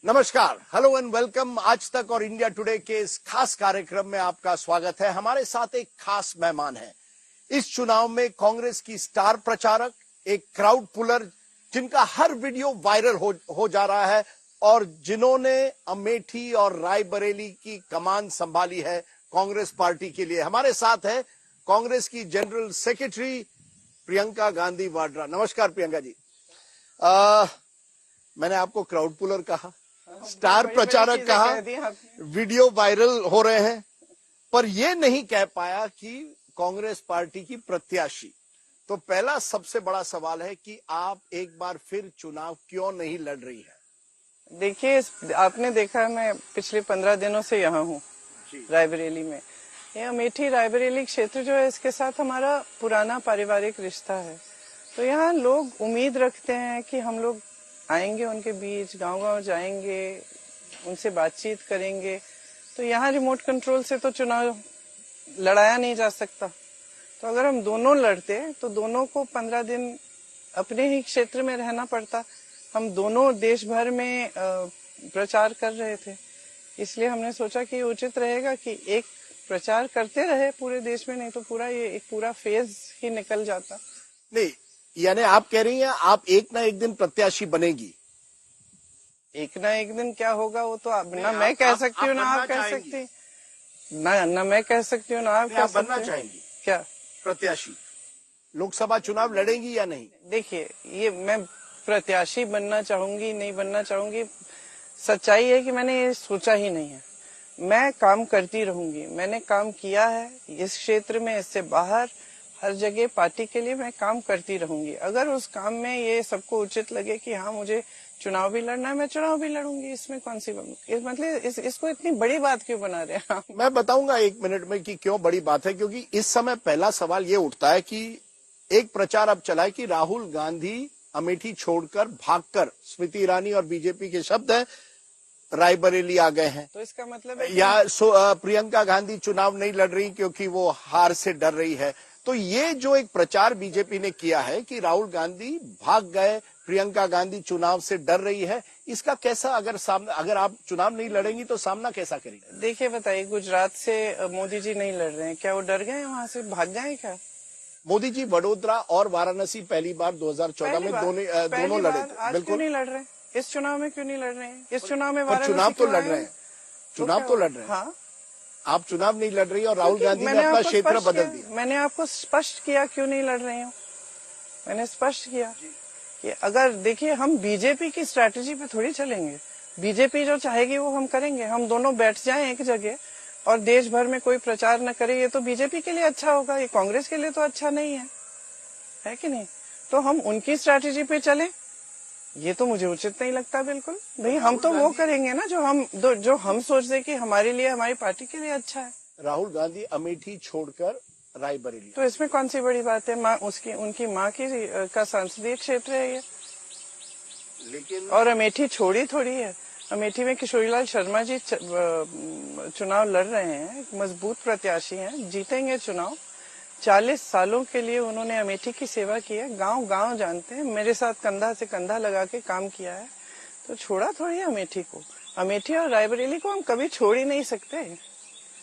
नमस्कार, hello and welcome. आज तक और इंडिया टुडे के इस खास कार्यक्रम में आपका स्वागत है। हमारे साथ एक खास मेहमान है। इस चुनाव में कांग्रेस की स्टार प्रचारक, एक क्राउड पुलर, जिनका हर वीडियो वायरल हो जा रहा है और जिन्होंने अमेठी और रायबरेली की कमान संभाली है कांग्रेस पार्टी के लिए। हमारे साथ है कांग्रेस की जनरल सेक्रेटरी प्रियंका गांधी वाड्रा। नमस्कार प्रियंका जी। मैंने आपको क्राउड पुलर कहा, स्टार प्रचारक कहा, वीडियो वायरल हो रहे हैं, पर यह नहीं कह पाया कि कांग्रेस पार्टी की प्रत्याशी। तो पहला सबसे बड़ा सवाल है कि आप एक बार फिर चुनाव क्यों नहीं लड़ रही है? देखिए, आपने देखा मैं पिछले 15 दिनों से यहाँ हूँ रायबरेली में। ये अमेठी रायबरेली क्षेत्र जो है, इसके साथ हमारा पुराना पारिवारिक रिश्ता है। तो यहाँ लोग उम्मीद रखते हैं कि हम लोग आएंगे उनके बीच, गांव-गांव जाएंगे, उनसे बातचीत करेंगे। तो यहाँ रिमोट कंट्रोल से तो चुनाव लड़ाया नहीं जा सकता। तो अगर हम दोनों लड़ते तो दोनों को 15 दिन अपने ही क्षेत्र में रहना पड़ता। हम दोनों देश भर में प्रचार कर रहे थे, इसलिए हमने सोचा कि उचित रहेगा कि एक प्रचार करते रहे पूरे देश में, नहीं तो पूरा फेज ही निकल जाता। नहीं, यानी आप कह रही हैं आप एक ना एक दिन प्रत्याशी बनेगी। एक ना एक दिन क्या होगा वो तो ना मैं कह सकती हूँ, ना आप कह सकती, ना मैं कह सकती हूँ, ना आप कह सकती। बनना चाहेंगी क्या प्रत्याशी? लोकसभा चुनाव लड़ेंगी या नहीं? देखिए, ये मैं प्रत्याशी बनना चाहूंगी नहीं बनना चाहूंगी, सच्चाई है कि मैंने ये सोचा ही नहीं है। मैं काम करती रहूंगी। मैंने काम किया है इस क्षेत्र में, इससे बाहर हर जगह पार्टी के लिए मैं काम करती रहूंगी। अगर उस काम में ये सबको उचित लगे कि हाँ मुझे चुनाव भी लड़ना है, मैं चुनाव भी लड़ूंगी। इसमें कौन सी मतलब इसको इतनी बड़ी बात क्यों बना रहे हैं? मैं बताऊंगा 1 मिनट में कि क्यों बड़ी बात है। क्योंकि इस समय पहला सवाल ये उठता है कि एक प्रचार अब चला है कि राहुल गांधी अमेठी छोड़कर भागकर, स्मृति ईरानी और बीजेपी के शब्द है, रायबरेली आ गए हैं। तो इसका मतलब है या प्रियंका गांधी चुनाव नहीं लड़ रही क्योंकि वो हार से डर रही है। तो ये जो एक प्रचार बीजेपी ने किया है कि राहुल गांधी भाग गए, प्रियंका गांधी चुनाव से डर रही है, इसका कैसा अगर आप चुनाव नहीं लड़ेंगी तो सामना कैसा करेंगे? देखिए, बताइए, गुजरात से मोदी जी नहीं लड़ रहे हैं, क्या वो डर गए वहां से, भाग गए क्या? मोदी जी वडोदरा और वाराणसी पहली बार 2014 में दोनों लड़े थे। आज क्यों नहीं लड़ रहे? इस चुनाव में क्यों नहीं लड़ रहे हैं? इस चुनाव में चुनाव तो लड़ रहे हैं, चुनाव तो लड़ रहे हैं। हाँ, आप चुनाव नहीं लड़ रही और राहुल गांधी ने अपना क्षेत्र बदल दिया। मैंने आपको स्पष्ट किया क्यों नहीं लड़ रही हूँ। मैंने स्पष्ट किया कि अगर देखिए, हम बीजेपी की स्ट्रैटेजी पे थोड़ी चलेंगे। बीजेपी जो चाहेगी वो हम करेंगे। हम दोनों बैठ जाएं एक जगह और देश भर में कोई प्रचार न करे, ये तो बीजेपी के लिए अच्छा होगा, ये कांग्रेस के लिए तो अच्छा नहीं है कि नहीं? तो हम उनकी स्ट्रैटेजी पे चलें, ये तो मुझे उचित नहीं लगता बिल्कुल। भाई, हम तो वो करेंगे ना जो हम सोचते कि हमारे लिए, हमारी पार्टी के लिए अच्छा है। राहुल गांधी अमेठी छोड़कर रायबरेली, तो इसमें कौन सी बड़ी बात है? उनकी माँ का संसदीय क्षेत्र है ये, लेकिन और अमेठी छोड़ी थोड़ी है। अमेठी में किशोरीलाल शर्मा जी चुनाव लड़ रहे हैं, मजबूत प्रत्याशी हैं, जीतेंगे चुनाव। 40 सालों के लिए उन्होंने अमेठी की सेवा की है, गांव-गांव जानते हैं, मेरे साथ कंधा से कंधा लगा के काम किया है। तो छोड़ा थोड़ी अमेठी को। अमेठी और रायबरेली को हम कभी छोड़ ही नहीं सकते।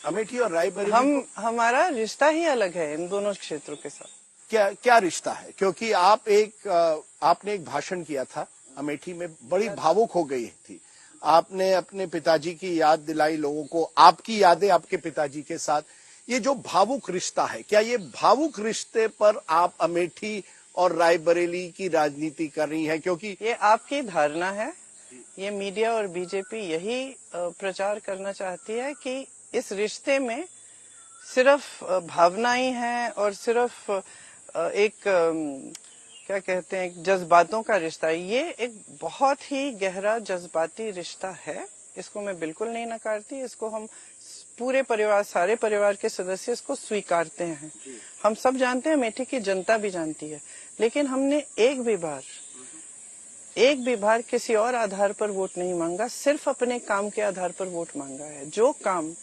अमेठी और रायबरेली हमारा रिश्ता ही अलग है इन दोनों क्षेत्रों के साथ। क्या रिश्ता है? क्योंकि आपने एक भाषण किया था अमेठी में, बड़ी भावुक हो गई थी। आपने अपने पिताजी की याद दिलाई लोगों को, आपकी यादें आपके पिताजी के साथ। ये जो भावुक रिश्ता है, क्या ये भावुक रिश्ते पर आप अमेठी और रायबरेली की राजनीति कर रही हैं? क्योंकि ये आपकी धारणा है, ये मीडिया और बीजेपी यही प्रचार करना चाहती है कि इस रिश्ते में सिर्फ भावनाएं हैं और सिर्फ एक क्या कहते हैं, जज्बातों का रिश्ता है। ये एक बहुत ही गहरा जज्बाती रिश्ता है, इसको मैं बिल्कुल नहीं नकारती। इसको हम पूरे परिवार, सारे परिवार के सदस्य इसको स्वीकारते हैं। हम सब जानते हैं, अमेठी की जनता भी जानती है। लेकिन हमने एक भी बार किसी और आधार पर वोट नहीं मांगा, सिर्फ अपने काम के आधार पर वोट मांगा है। जो काम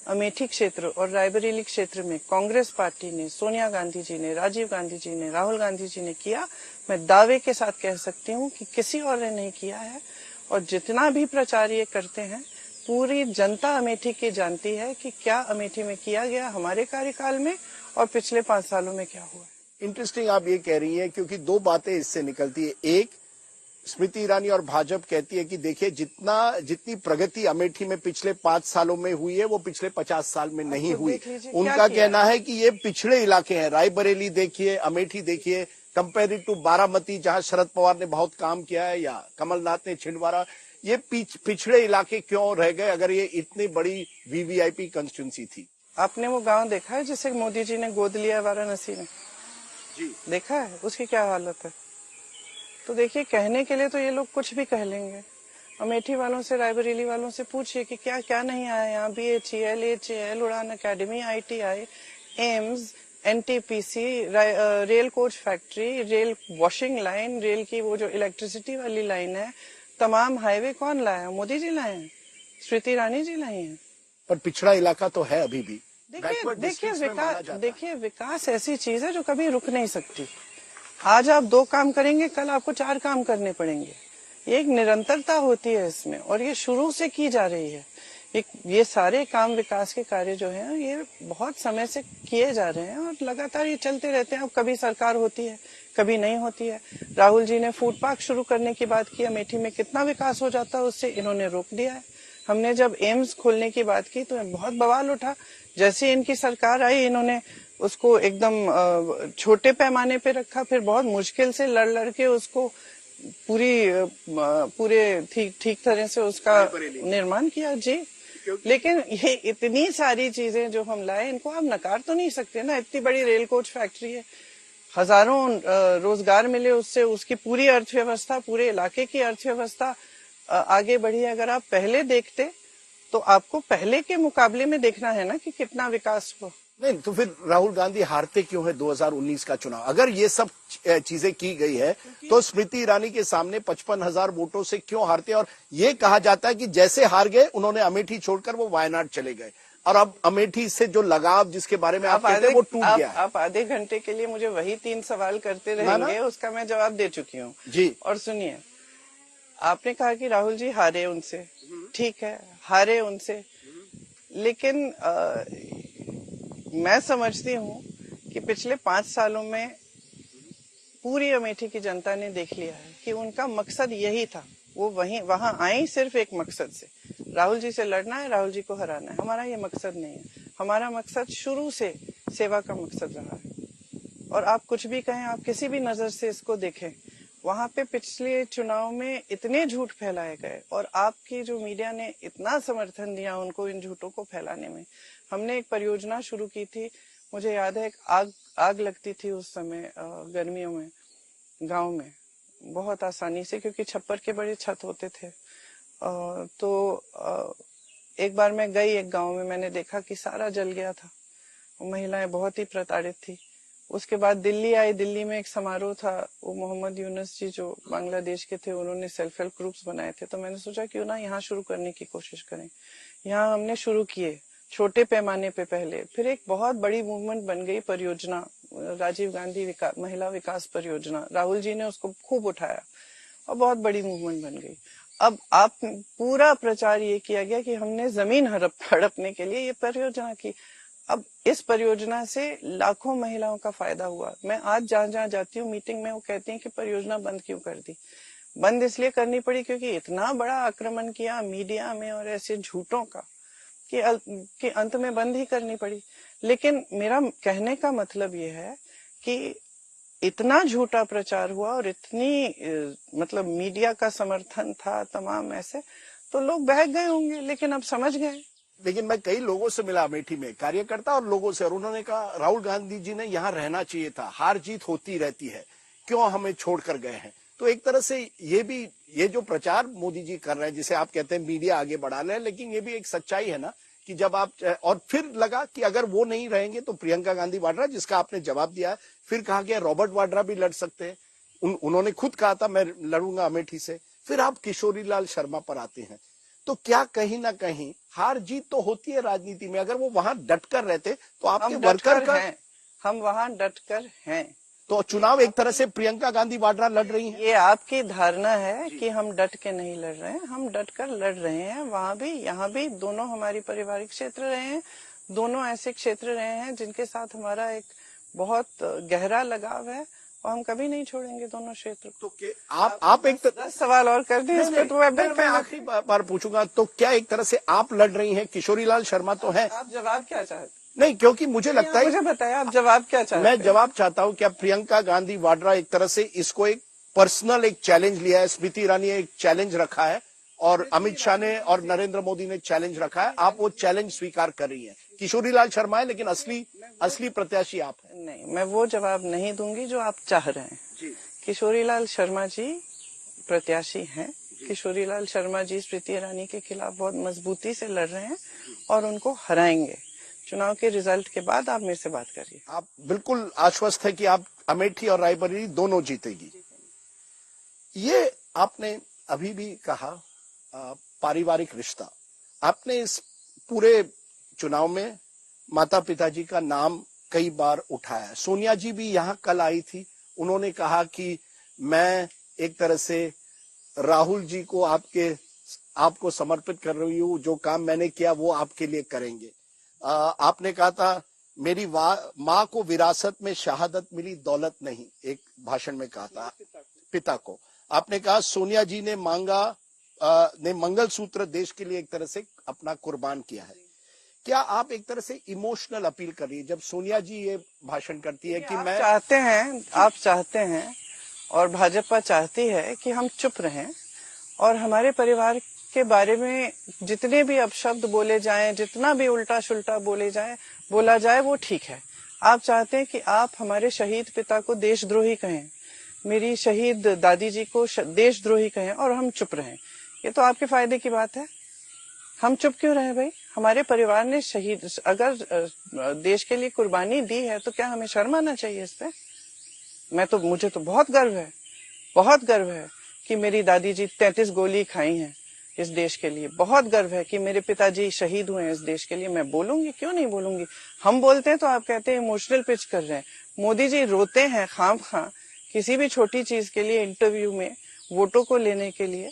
अमेठी क्षेत्र और रायबरेली क्षेत्र में कांग्रेस पार्टी ने, सोनिया गांधी जी ने, राजीव गांधी जी ने, राहुल गांधी जी ने किया, मैं दावे के साथ कह सकती हूँ कि किसी और ने नहीं किया है। और जितना भी प्रचार ये करते हैं, पूरी जनता अमेठी की जानती है कि क्या अमेठी में किया गया हमारे कार्यकाल में और पिछले 5 सालों में क्या हुआ। इंटरेस्टिंग आप ये कह रही हैं, क्योंकि दो बातें इससे निकलती है। एक, स्मृति ईरानी और भाजपा कहती है कि देखिए जितनी प्रगति अमेठी में पिछले 5 सालों में हुई है वो पिछले 50 साल में नहीं हुई। उनका कहना है कि ये पिछड़े इलाके हैं। रायबरेली देखिए, अमेठी देखिए, कंपेयर टू बारामती जहां शरद पवार ने बहुत काम किया है, या कमलनाथ ने छिंदवाड़ा, ये पिछड़े इलाके क्यों रह गए अगर ये इतनी बड़ी वीवीआईपी कंस्टिट्यूंसी थी? आपने वो गांव देखा है जिसे मोदी जी ने गोद लिया वाराणसी में? जी देखा है, उसकी क्या हालत है। तो देखिए, कहने के लिए तो ये लोग कुछ भी कह लेंगे। अमेठी वालों से, रायबरेली वालों से पूछिए कि क्या क्या नहीं आया यहाँ। BHEL, HAL, उड़ान academy, ITI, AIIMS, NTPC, rail coach factory, rail washing line, rail की वो जो इलेक्ट्रिसिटी वाली लाइन है, तमाम हाईवे कौन लाया? मोदी जी लाए हैं, स्मृति ईरानी जी लाई हैं। पर पिछड़ा इलाका तो है अभी भी। देखिए विकास ऐसी चीज है जो कभी रुक नहीं सकती। आज आप 2 काम करेंगे, कल आपको 4 काम करने पड़ेंगे। ये एक निरंतरता होती है इसमें, और ये शुरू से की जा रही है। ये सारे काम, विकास के कार्य जो हैं, ये बहुत समय से किए जा रहे हैं और लगातार ये चलते रहते हैं। अब कभी सरकार होती है, कभी नहीं होती है। राहुल जी ने फूड पार्क शुरू करने की बात की, अमेठी में कितना विकास हो जाता है उससे, इन्होंने रोक दिया है। हमने जब एम्स खोलने की बात की तो बहुत बवाल उठा। जैसे इनकी सरकार आई, इन्होंने उसको एकदम छोटे पैमाने पे रखा, फिर बहुत मुश्किल से लड़ के उसको पूरे ठीक तरह से उसका निर्माण किया जी। लेकिन ये इतनी सारी चीजें जो हम लाए, इनको आप नकार तो नहीं सकते ना। इतनी बड़ी रेल कोच फैक्ट्री है, हजारों रोजगार मिले उससे, उसकी पूरी अर्थव्यवस्था, पूरे इलाके की अर्थव्यवस्था आगे बढ़ी है। अगर आप पहले देखते तो आपको पहले के मुकाबले में देखना है ना कि कितना विकास हुआ। नहीं तो फिर राहुल गांधी हारते क्यों है 2019 का चुनाव? अगर ये सब चीजें की गई है तो स्मृति ईरानी के सामने 55,000 वोटों से क्यों हारते? और ये कहा जाता है कि जैसे हार गए उन्होंने अमेठी छोड़कर वो वायनाड चले गए, और अब अमेठी से जो लगाव जिसके बारे में आप कहते हैं वो टूट गया है। आप आधे घंटे के लिए मुझे वही 3 सवाल करते रहेंगे, उसका मैं जवाब दे चुकी हूँ जी। और सुनिए, आपने कहा कि राहुल जी हारे उनसे, ठीक है, हारे उनसे, लेकिन मैं समझती हूँ कि पिछले 5 सालों में पूरी अमेठी की जनता ने देख लिया है कि उनका मकसद यही था। वो वहां आई सिर्फ एक मकसद से, राहुल जी से लड़ना है, राहुल जी को हराना है। हमारा ये मकसद नहीं है। हमारा मकसद शुरू से सेवा का मकसद रहा है। और आप कुछ भी कहें, आप किसी भी नजर से इसको देखें, वहां पे पिछले चुनाव में इतने झूठ फैलाए गए और आपकी जो मीडिया ने इतना समर्थन दिया उनको इन झूठों को फैलाने में। हमने एक परियोजना शुरू की थी, मुझे याद है, एक आग लगती थी उस समय गर्मियों में गांव में, बहुत आसानी से, क्योंकि छप्पर के बड़े छत होते थे। एक बार मैं गई एक गांव में, मैंने देखा कि सारा जल गया था। महिलाएं बहुत ही प्रताड़ित थी। उसके बाद दिल्ली आई, दिल्ली में एक समारोह था, वो मोहम्मद यूनुस जी जो बांग्लादेश के थे, उन्होंने सेल्फ हेल्प ग्रुप्स बनाए थे। तो मैंने सोचा क्यों ना यहाँ शुरू करने की कोशिश करें। यहाँ हमने शुरू किए छोटे पैमाने पे पहले, फिर एक बहुत बड़ी मूवमेंट बन गई परियोजना, राजीव गांधी महिला विकास परियोजना। राहुल जी ने उसको खूब उठाया और बहुत बड़ी मूवमेंट बन गई। अब आप पूरा प्रचार ये किया गया कि हमने जमीन हड़पने के लिए ये परियोजना की। अब इस परियोजना से लाखों महिलाओं का फायदा हुआ। मैं आज जहाँ जाती हूँ मीटिंग में, वो कहती हैं कि परियोजना बंद क्यों कर दी। बंद इसलिए करनी पड़ी क्योंकि इतना बड़ा आक्रमण किया मीडिया में और ऐसे झूठों का कि अंत में बंद ही करनी पड़ी। लेकिन मेरा कहने का मतलब ये है कि इतना झूठा प्रचार हुआ और इतनी मतलब मीडिया का समर्थन था तमाम ऐसे, तो लोग बहक गए होंगे, लेकिन अब समझ गए। लेकिन मैं कई लोगों से मिला अमेठी में, कार्यकर्ता और लोगों से, और उन्होंने कहा राहुल गांधी जी ने यहाँ रहना चाहिए था, हार जीत होती रहती है, क्यों हमें छोड़कर गए हैं। तो एक तरह से ये जो प्रचार मोदी जी कर रहे हैं, जिसे आप कहते हैं मीडिया आगे बढ़ा रहे हैं, लेकिन ये भी एक सच्चाई है ना कि जब आप, और फिर लगा कि अगर वो नहीं रहेंगे तो प्रियंका गांधी वाड्रा, जिसका आपने जवाब दिया है, फिर कहा गया रॉबर्ट वाड्रा भी लड़ सकते हैं। उन्होंने खुद कहा था मैं लड़ूंगा अमेठी से। फिर आप किशोरी लाल शर्मा पर आते हैं। तो क्या कहीं ना कहीं हार जीत तो होती है राजनीति में, अगर वो वहां डटकर रहते तो आपके वर्कर का, हम वहां डटकर हैं, तो चुनाव एक तरह से प्रियंका गांधी वाड्रा लड़ रही हैं। ये आपकी धारणा है कि हम डट के नहीं लड़ रहे हैं, हम डट कर लड़ रहे हैं। वहाँ भी यहाँ भी दोनों हमारी पारिवारिक क्षेत्र रहे हैं, दोनों ऐसे क्षेत्र रहे हैं जिनके साथ हमारा एक बहुत गहरा लगाव है और हम कभी नहीं छोड़ेंगे दोनों क्षेत्र को। तो आप एक 10 सवाल और कर दें इस पे तो मैं आखिरी बार पूछूंगा, तो क्या एक तरह से आप लड़ रही हैं? किशोरीलाल शर्मा तो हैं। आप जवाब क्या चाहते? नहीं, क्योंकि मुझे लगता है, मुझे बताइए आप जवाब क्या चाहते? मैं जवाब चाहता हूं क्या प्रियंका गांधी वाड्रा एक तरह से इसको एक पर्सनल एक चैलेंज लिया है, स्मृति ईरानी ने एक चैलेंज रखा है और अमित शाह ने और नरेंद्र मोदी ने चैलेंज रखा है, आप वो चैलेंज स्वीकार कर रही हैं। किशोरीलाल शर्मा है लेकिन असली प्रत्याशी आप हैं। नहीं, मैं वो जवाब नहीं दूंगी जो आप चाह रहे हैं। किशोरीलाल शर्मा जी प्रत्याशी हैं। किशोरीलाल शर्मा जी स्मृति ईरानी के खिलाफ बहुत मजबूती से लड़ रहे हैं और उनको हराएंगे। चुनाव के रिजल्ट के बाद आप मेरे से बात करिए। आप बिल्कुल आश्वस्त है कि आप अमेठी और रायबरेली दोनों जीतेगी। ये आपने अभी भी कहा पारिवारिक रिश्ता, आपने इस पूरे चुनाव में माता पिताजी का नाम कई बार उठाया। सोनिया जी भी यहाँ कल आई थी, उन्होंने कहा कि मैं एक तरह से राहुल जी को आपको समर्पित कर रही हूँ, जो काम मैंने किया वो आपके लिए करेंगे। आपने कहा था मेरी माँ को विरासत में शहादत मिली, दौलत नहीं, एक भाषण में कहा था पिता को। आपने कहा सोनिया जी ने मंगलसूत्र देश के लिए एक तरह से अपना कुर्बान किया है। क्या आप एक तरह से इमोशनल अपील कर रही है जब सोनिया जी ये भाषण करती है कि मैं आप चाहते हैं और भाजपा चाहती है कि हम चुप रहें और हमारे परिवार के बारे में जितने भी अपशब्द बोले जाएं, जितना भी उल्टा सुल्टा बोला जाए वो ठीक है। आप चाहते हैं कि आप हमारे शहीद पिता को देशद्रोही कहें, मेरी शहीद दादी जी को देशद्रोही कहें और हम चुप रहें। ये तो आपके फायदे की बात है। हम चुप क्यों रहे भाई? हमारे परिवार ने अगर देश के लिए कुर्बानी दी है तो क्या हमें शर्म आना चाहिए इस पे? मुझे तो बहुत गर्व है कि मेरी दादी जी 33 गोली खाई हैं इस देश के लिए। बहुत गर्व है कि मेरे पिताजी शहीद हुए हैं इस देश के लिए। मैं बोलूंगी, क्यों नहीं बोलूंगी? हम बोलते हैं तो आप कहते हैं इमोशनल पिच कर रहे हैं। मोदी जी रोते हैं खामखा किसी भी छोटी चीज के लिए, इंटरव्यू में वोटों को लेने के लिए,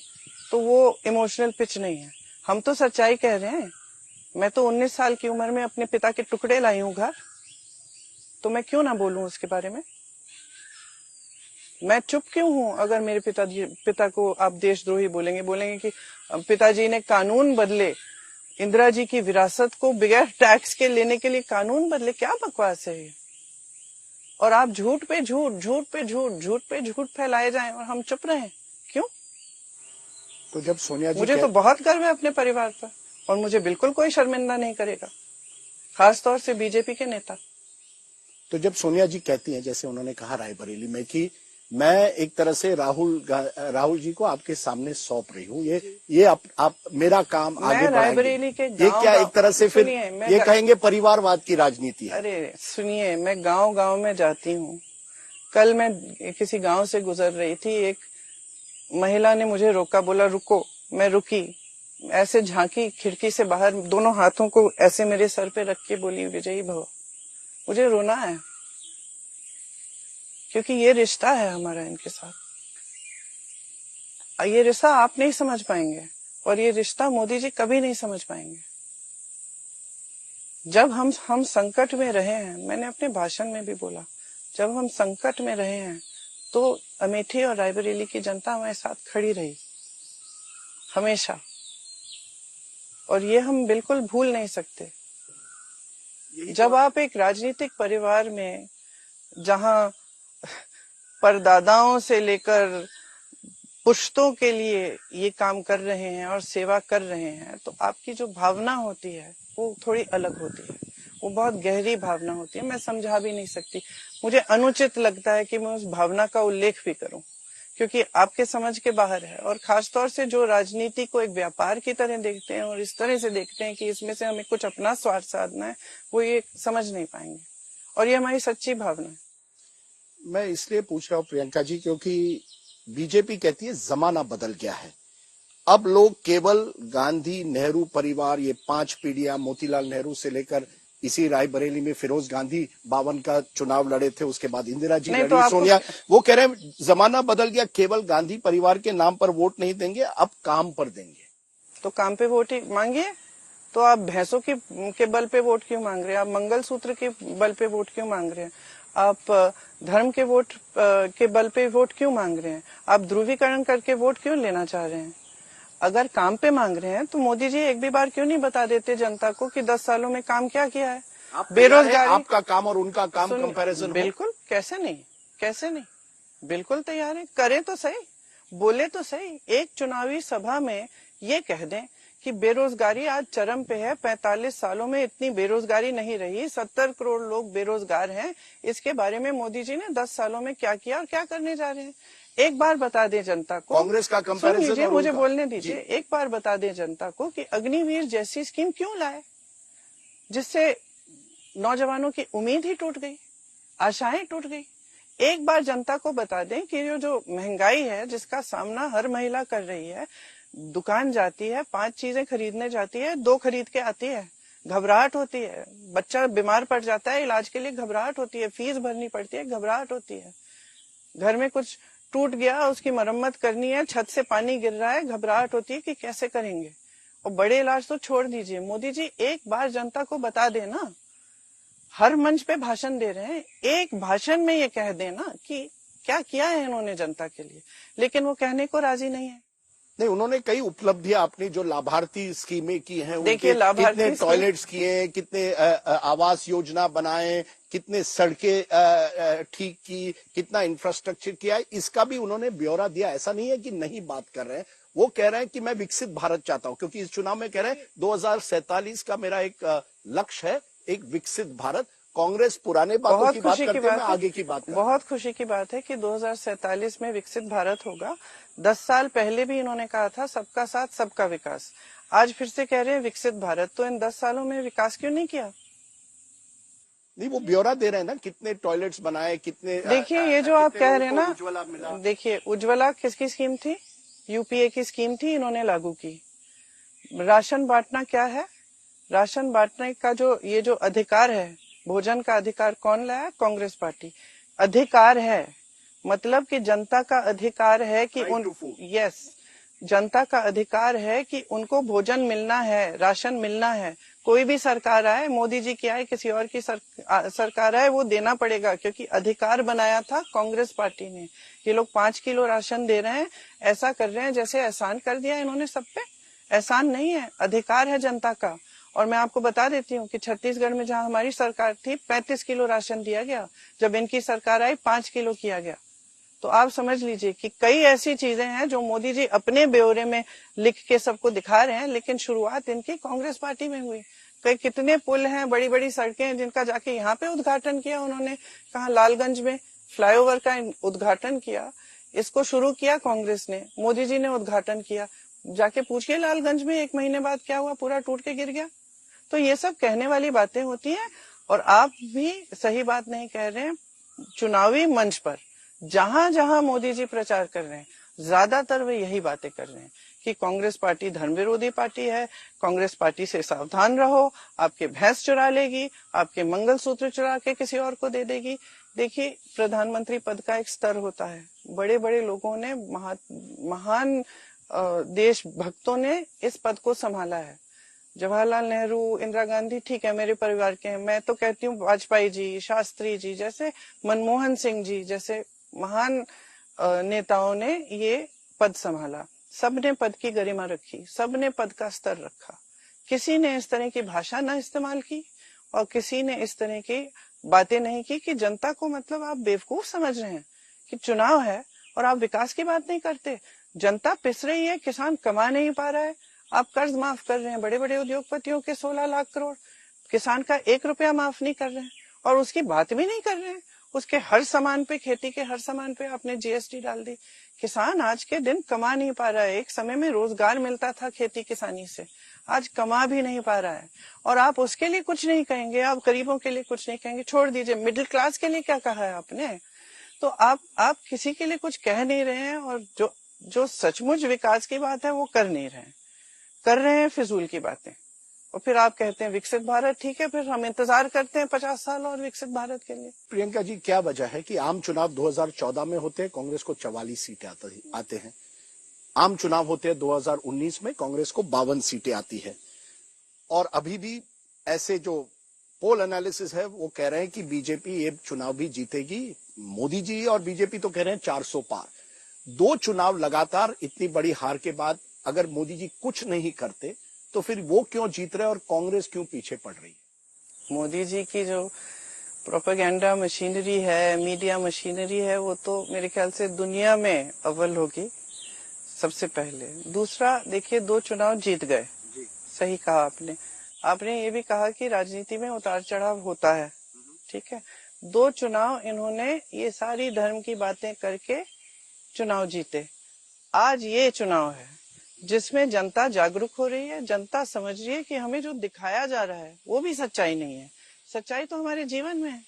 तो वो इमोशनल पिच नहीं है। हम तो सच्चाई कह रहे हैं। मैं तो 19 साल की उम्र में अपने पिता के टुकड़े लाई हूँ घर, तो मैं क्यों ना बोलूं उसके बारे में? मैं चुप क्यों हूं अगर मेरे पिता को आप देशद्रोही बोलेंगे कि पिताजी ने कानून बदले, इंदिरा जी की विरासत को बगैर टैक्स के लेने के लिए कानून बदले। क्या बकवास है ये? और आप झूठ पे झूठ फैलाए जाएं और हम चुप रहें, क्यों? तो जब सोनिया जी मुझे तो बहुत गर्व है अपने परिवार पर और मुझे बिल्कुल कोई शर्मिंदा नहीं करेगा, खासतौर से बीजेपी के नेता। तो जब सोनिया जी कहती हैं, जैसे उन्होंने कहा रायबरेली में, कि मैं एक तरह से राहुल जी को आपके सामने सौंप रही हूँ, ये आप मेरा काम आगे बढ़ाएंगे, ये क्या एक तरह से फिर ये कहेंगे परिवारवाद की राजनीति है? अरे सुनिए, मैं गांव में जाती हूँ। कल मैं किसी गांव से गुजर रही थी, एक महिला ने मुझे रोका, बोला रुको, मैं रुकी, ऐसे झांकी खिड़की से बाहर, दोनों हाथों को ऐसे मेरे सर पे रख के बोली विजयी भव। मुझे रोना है क्योंकि ये रिश्ता है हमारा इनके साथ। ये रिश्ता आप नहीं समझ पाएंगे और ये रिश्ता मोदी जी कभी नहीं समझ पाएंगे। जब हम संकट में रहे हैं, मैंने अपने भाषण में भी बोला, जब हम संकट में रहे हैं तो अमेठी और रायबरेली की जनता हमारे साथ खड़ी रही हमेशा, और ये हम बिल्कुल भूल नहीं सकते। जब आप एक राजनीतिक परिवार में, जहां परदादाओं से लेकर पुश्तों के लिए ये काम कर रहे हैं और सेवा कर रहे हैं, तो आपकी जो भावना होती है वो थोड़ी अलग होती है, वो बहुत गहरी भावना होती है। मैं समझा भी नहीं सकती। मुझे अनुचित लगता है कि मैं उस भावना का उल्लेख भी करूं, क्योंकि आपके समझ के बाहर है। और खासतौर से जो राजनीति को एक व्यापार की तरह देखते हैं और इस तरह से देखते हैं कि इसमें से हमें कुछ अपना स्वार्थ साधना है, वो ये समझ नहीं पाएंगे, और ये हमारी सच्ची भावना है। मैं इसलिए पूछ रहा हूँ प्रियंका जी, क्योंकि बीजेपी कहती है जमाना बदल गया है, अब लोग केवल गांधी नेहरू परिवार, ये 5 पीढ़ियां, मोतीलाल नेहरू से लेकर इसी रायबरेली में फिरोज गांधी 52 का चुनाव लड़े थे, उसके बाद इंदिरा जी नहीं लड़ी, तो सोनिया। वो कह रहे हैं जमाना बदल गया, केवल गांधी परिवार के नाम पर वोट नहीं देंगे, अब काम पर देंगे। तो काम पे वोट ही मांगिए। तो आप भैंसों के बल पे वोट क्यों मांग रहे हैं? आप मंगलसूत्र के बल पे वोट क्यों मांग रहे हैं? आप धर्म के वोट के बल पे वोट क्यों मांग रहे हैं? आप ध्रुवीकरण करके वोट क्यों लेना चाह रहे हैं? अगर काम पे मांग रहे हैं तो मोदी जी एक भी बार क्यों नहीं बता देते जनता को कि 10 सालों में काम क्या किया है? बेरोजगारी, आपका काम और उनका काम कंपैरिजन हो? बिल्कुल, कैसे नहीं, कैसे नहीं, बिल्कुल तैयार है। करें तो सही, बोले तो सही। एक चुनावी सभा में ये कह दें कि बेरोजगारी आज चरम पे है, 45 सालों में इतनी बेरोजगारी नहीं रही, 70 करोड़ लोग बेरोजगार हैं। इसके बारे में मोदी जी ने 10 सालों में क्या किया और क्या करने जा रहे हैं, एक बार बता दें जनता को। कांग्रेस का कंपैरिजन, मुझे बोलने दीजिए। एक बार बता दें जनता को कि अग्निवीर जैसी स्कीम क्यों लाए, जिससे नौजवानों की उम्मीद ही टूट गई, आशाएं टूट गई। एक बार जनता को बता दें कि ये जो महंगाई है जिसका सामना हर महिला कर रही है, दुकान जाती है, 5 चीजें खरीदने जाती है, 2 खरीद के आती है, घबराहट होती है। बच्चा बीमार पड़ जाता है, इलाज के लिए घबराहट होती है, फीस भरनी पड़ती है, घबराहट होती है। घर में कुछ टूट गया, उसकी मरम्मत करनी है, छत से पानी गिर रहा है, घबराहट होती है कि कैसे करेंगे। और बड़े इलाज तो छोड़ दीजिए। मोदी जी एक बार जनता को बता देना, हर मंच पे भाषण दे रहे हैं, एक भाषण में ये कह देना कि क्या किया है इन्होंने जनता के लिए, लेकिन वो कहने को राजी नहीं है। नहीं, उन्होंने कई उपलब्धियां अपनी जो लाभार्थी स्कीमें की हैं, देखिए कितने टॉयलेट्स किए, कितने आवास योजना बनाए, कितने सड़कें ठीक की, कितना इंफ्रास्ट्रक्चर किया है, इसका भी उन्होंने ब्यौरा दिया। ऐसा नहीं है कि नहीं बात कर रहे हैं, वो कह रहे हैं कि मैं विकसित भारत चाहता हूं, क्योंकि इस चुनाव में कह रहे हैं 2047 का मेरा एक लक्ष्य है, एक विकसित भारत। कांग्रेस पुराने बातों की बात करते हैं, मैं आगे की बात करता हूं। बहुत खुशी की बात है कि 2047 में विकसित भारत होगा। 10 साल पहले भी इन्होंने कहा था सबका साथ सबका विकास, आज फिर से कह रहे हैं विकसित भारत। तो इन 10 सालों में विकास क्यों नहीं किया? नहीं, वो ब्यौरा दे रहे हैं ना, कितने टॉयलेट्स बनाए, कितने। देखिए ये जो आप कह रहे हैं ना, उज्ज्वला मिला। देखिए उज्ज्वला किसकी स्कीम थी? यूपीए की स्कीम थी, इन्होंने लागू की। राशन बांटना क्या है? राशन बांटने का जो ये जो अधिकार है, भोजन का अधिकार कौन लाया? कांग्रेस पार्टी। अधिकार है मतलब कि जनता का अधिकार है कि जनता का अधिकार है कि उनको भोजन मिलना है, राशन मिलना है। कोई भी सरकार आए, मोदी जी की आए, किसी और की सरकार आए, वो देना पड़ेगा, क्योंकि अधिकार बनाया था कांग्रेस पार्टी ने। ये लोग 5 किलो राशन दे रहे हैं, ऐसा कर रहे हैं जैसे एहसान कर दिया इन्होंने सब पे। एहसान नहीं है, अधिकार है जनता का। और मैं आपको बता देती हूँ कि छत्तीसगढ़ में जहाँ हमारी सरकार थी 35 किलो राशन दिया गया, जब इनकी सरकार आई 5 किलो किया गया। तो आप समझ लीजिए कि कई ऐसी चीजें हैं जो मोदी जी अपने ब्यौरे में लिख के सबको दिखा रहे हैं, लेकिन शुरुआत इनकी कांग्रेस पार्टी में हुई। कई कितने पुल हैं, बड़ी बड़ी सड़कें हैं, जिनका जाके यहाँ पे उद्घाटन किया उन्होंने। कहा लालगंज में फ्लाईओवर का उद्घाटन किया, इसको शुरू किया कांग्रेस ने, मोदी जी ने उद्घाटन किया। जाके पूछिए लालगंज में 1 महीने बाद क्या हुआ, पूरा टूट के गिर गया। तो ये सब कहने वाली बातें होती हैं। और आप भी सही बात नहीं कह रहे हैं। चुनावी मंच पर जहां जहां मोदी जी प्रचार कर रहे हैं, ज्यादातर वे यही बातें कर रहे हैं कि कांग्रेस पार्टी धर्म विरोधी पार्टी है, कांग्रेस पार्टी से सावधान रहो, आपके भैंस चुरा लेगी, आपके मंगलसूत्र चुरा के किसी और को दे देगी। देखिए प्रधानमंत्री पद का एक स्तर होता है, बड़े बड़े लोगों ने, महान देश भक्तों ने इस पद को संभाला है। जवाहरलाल नेहरू, इंदिरा गांधी ठीक है मेरे परिवार के हैं, मैं तो कहती हूँ वाजपेयी जी, शास्त्री जी जैसे, मनमोहन सिंह जी जैसे महान नेताओं ने ये पद संभाला। सबने पद की गरिमा रखी, सबने पद का स्तर रखा, किसी ने इस तरह की भाषा ना इस्तेमाल की और किसी ने इस तरह की बातें नहीं की कि जनता को मतलब आप बेवकूफ समझ रहे हैं कि चुनाव है और आप विकास की बात नहीं करते। जनता पिस रही है, किसान कमा नहीं पा रहा है, आप कर्ज माफ कर रहे हैं बड़े बड़े उद्योगपतियों के 16 लाख करोड़, किसान का 1 रुपया माफ नहीं कर रहे हैं और उसकी बात भी नहीं कर रहे हैं। उसके हर सामान पे, खेती के हर सामान पे आपने जीएसटी डाल दी। किसान आज के दिन कमा नहीं पा रहा है। एक समय में रोजगार मिलता था खेती किसानी से, आज कमा भी नहीं पा रहा है। और आप उसके लिए कुछ नहीं कहेंगे, आप गरीबों के लिए कुछ नहीं कहेंगे, छोड़ दीजिए मिडिल क्लास के लिए क्या कहा है आपने। तो आप किसी के लिए कुछ कह नहीं रहे हैं और जो सचमुच विकास की बात है वो कर नहीं रहे हैं, कर रहे हैं फिजूल की बातें। और फिर आप कहते हैं विकसित भारत। ठीक है, फिर हम इंतजार करते हैं 50 साल और विकसित भारत के लिए। प्रियंका जी, क्या वजह है कि आम चुनाव 2014 में होते हैं, कांग्रेस को 44 सीटें आते हैं। आम चुनाव होते हैं 2019 में, कांग्रेस को 52 सीटें आती है। और अभी भी ऐसे जो पोल एनालिसिस है वो कह रहे हैं कि बीजेपी ये चुनाव भी जीतेगी। मोदी जी और बीजेपी तो कह रहे हैं 400 पार। 2 चुनाव लगातार इतनी बड़ी हार के बाद अगर मोदी जी कुछ नहीं करते तो फिर वो क्यों जीत रहे और कांग्रेस क्यों पीछे पड़ रही है? मोदी जी की जो प्रोपेगेंडा मशीनरी है, मीडिया मशीनरी है, वो तो मेरे ख्याल से दुनिया में अव्वल होगी सबसे पहले। दूसरा, देखिए 2 चुनाव जीत गए, सही कहा आपने। आपने ये भी कहा कि राजनीति में उतार चढ़ाव होता है, ठीक है। 2 चुनाव इन्होंने ये सारी धर्म की बातें करके चुनाव जीते। आज ये चुनाव है जिसमें जनता जागरूक हो रही है, जनता समझ रही है कि हमें जो दिखाया जा रहा है वो भी सच्चाई नहीं है। सच्चाई तो हमारे जीवन में है।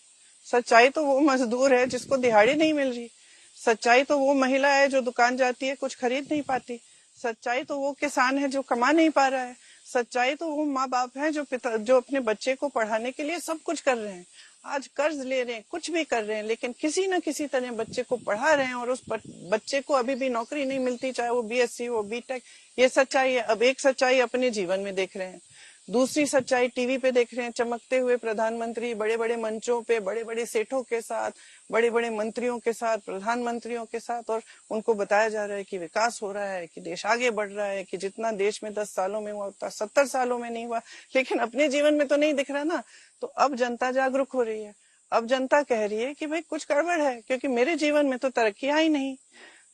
सच्चाई तो वो मजदूर है जिसको दिहाड़ी नहीं मिल रही। सच्चाई तो वो महिला है जो दुकान जाती है, कुछ खरीद नहीं पाती। सच्चाई तो वो किसान है जो कमा नहीं पा रहा है। सच्चाई तो वो माँ बाप है जो अपने बच्चे को पढ़ाने के लिए सब कुछ कर रहे हैं, आज कर्ज ले रहे हैं, कुछ भी कर रहे हैं, लेकिन किसी न किसी तरह बच्चे को पढ़ा रहे हैं और उस बच्चे को अभी भी नौकरी नहीं मिलती, चाहे वो बीएससी हो, बीटेक। ये सच्चाई है। अब एक सच्चाई अपने जीवन में देख रहे हैं, दूसरी सच्चाई टीवी पे देख रहे हैं, चमकते हुए प्रधानमंत्री बड़े बड़े मंचों पे बड़े बड़े सेठों के साथ, बड़े बड़े मंत्रियों के साथ, प्रधानमंत्रियों के साथ, और उनको बताया जा रहा है कि विकास हो रहा है, कि देश आगे बढ़ रहा है, कि जितना देश में 10 सालों में हुआ उतना 70 सालों में नहीं हुआ। लेकिन अपने जीवन में तो नहीं दिख रहा ना। तो अब जनता जागरूक हो रही है। अब जनता कह रही है कि भाई कुछ गड़बड़ है, क्योंकि मेरे जीवन में तो तरक्की आई नहीं।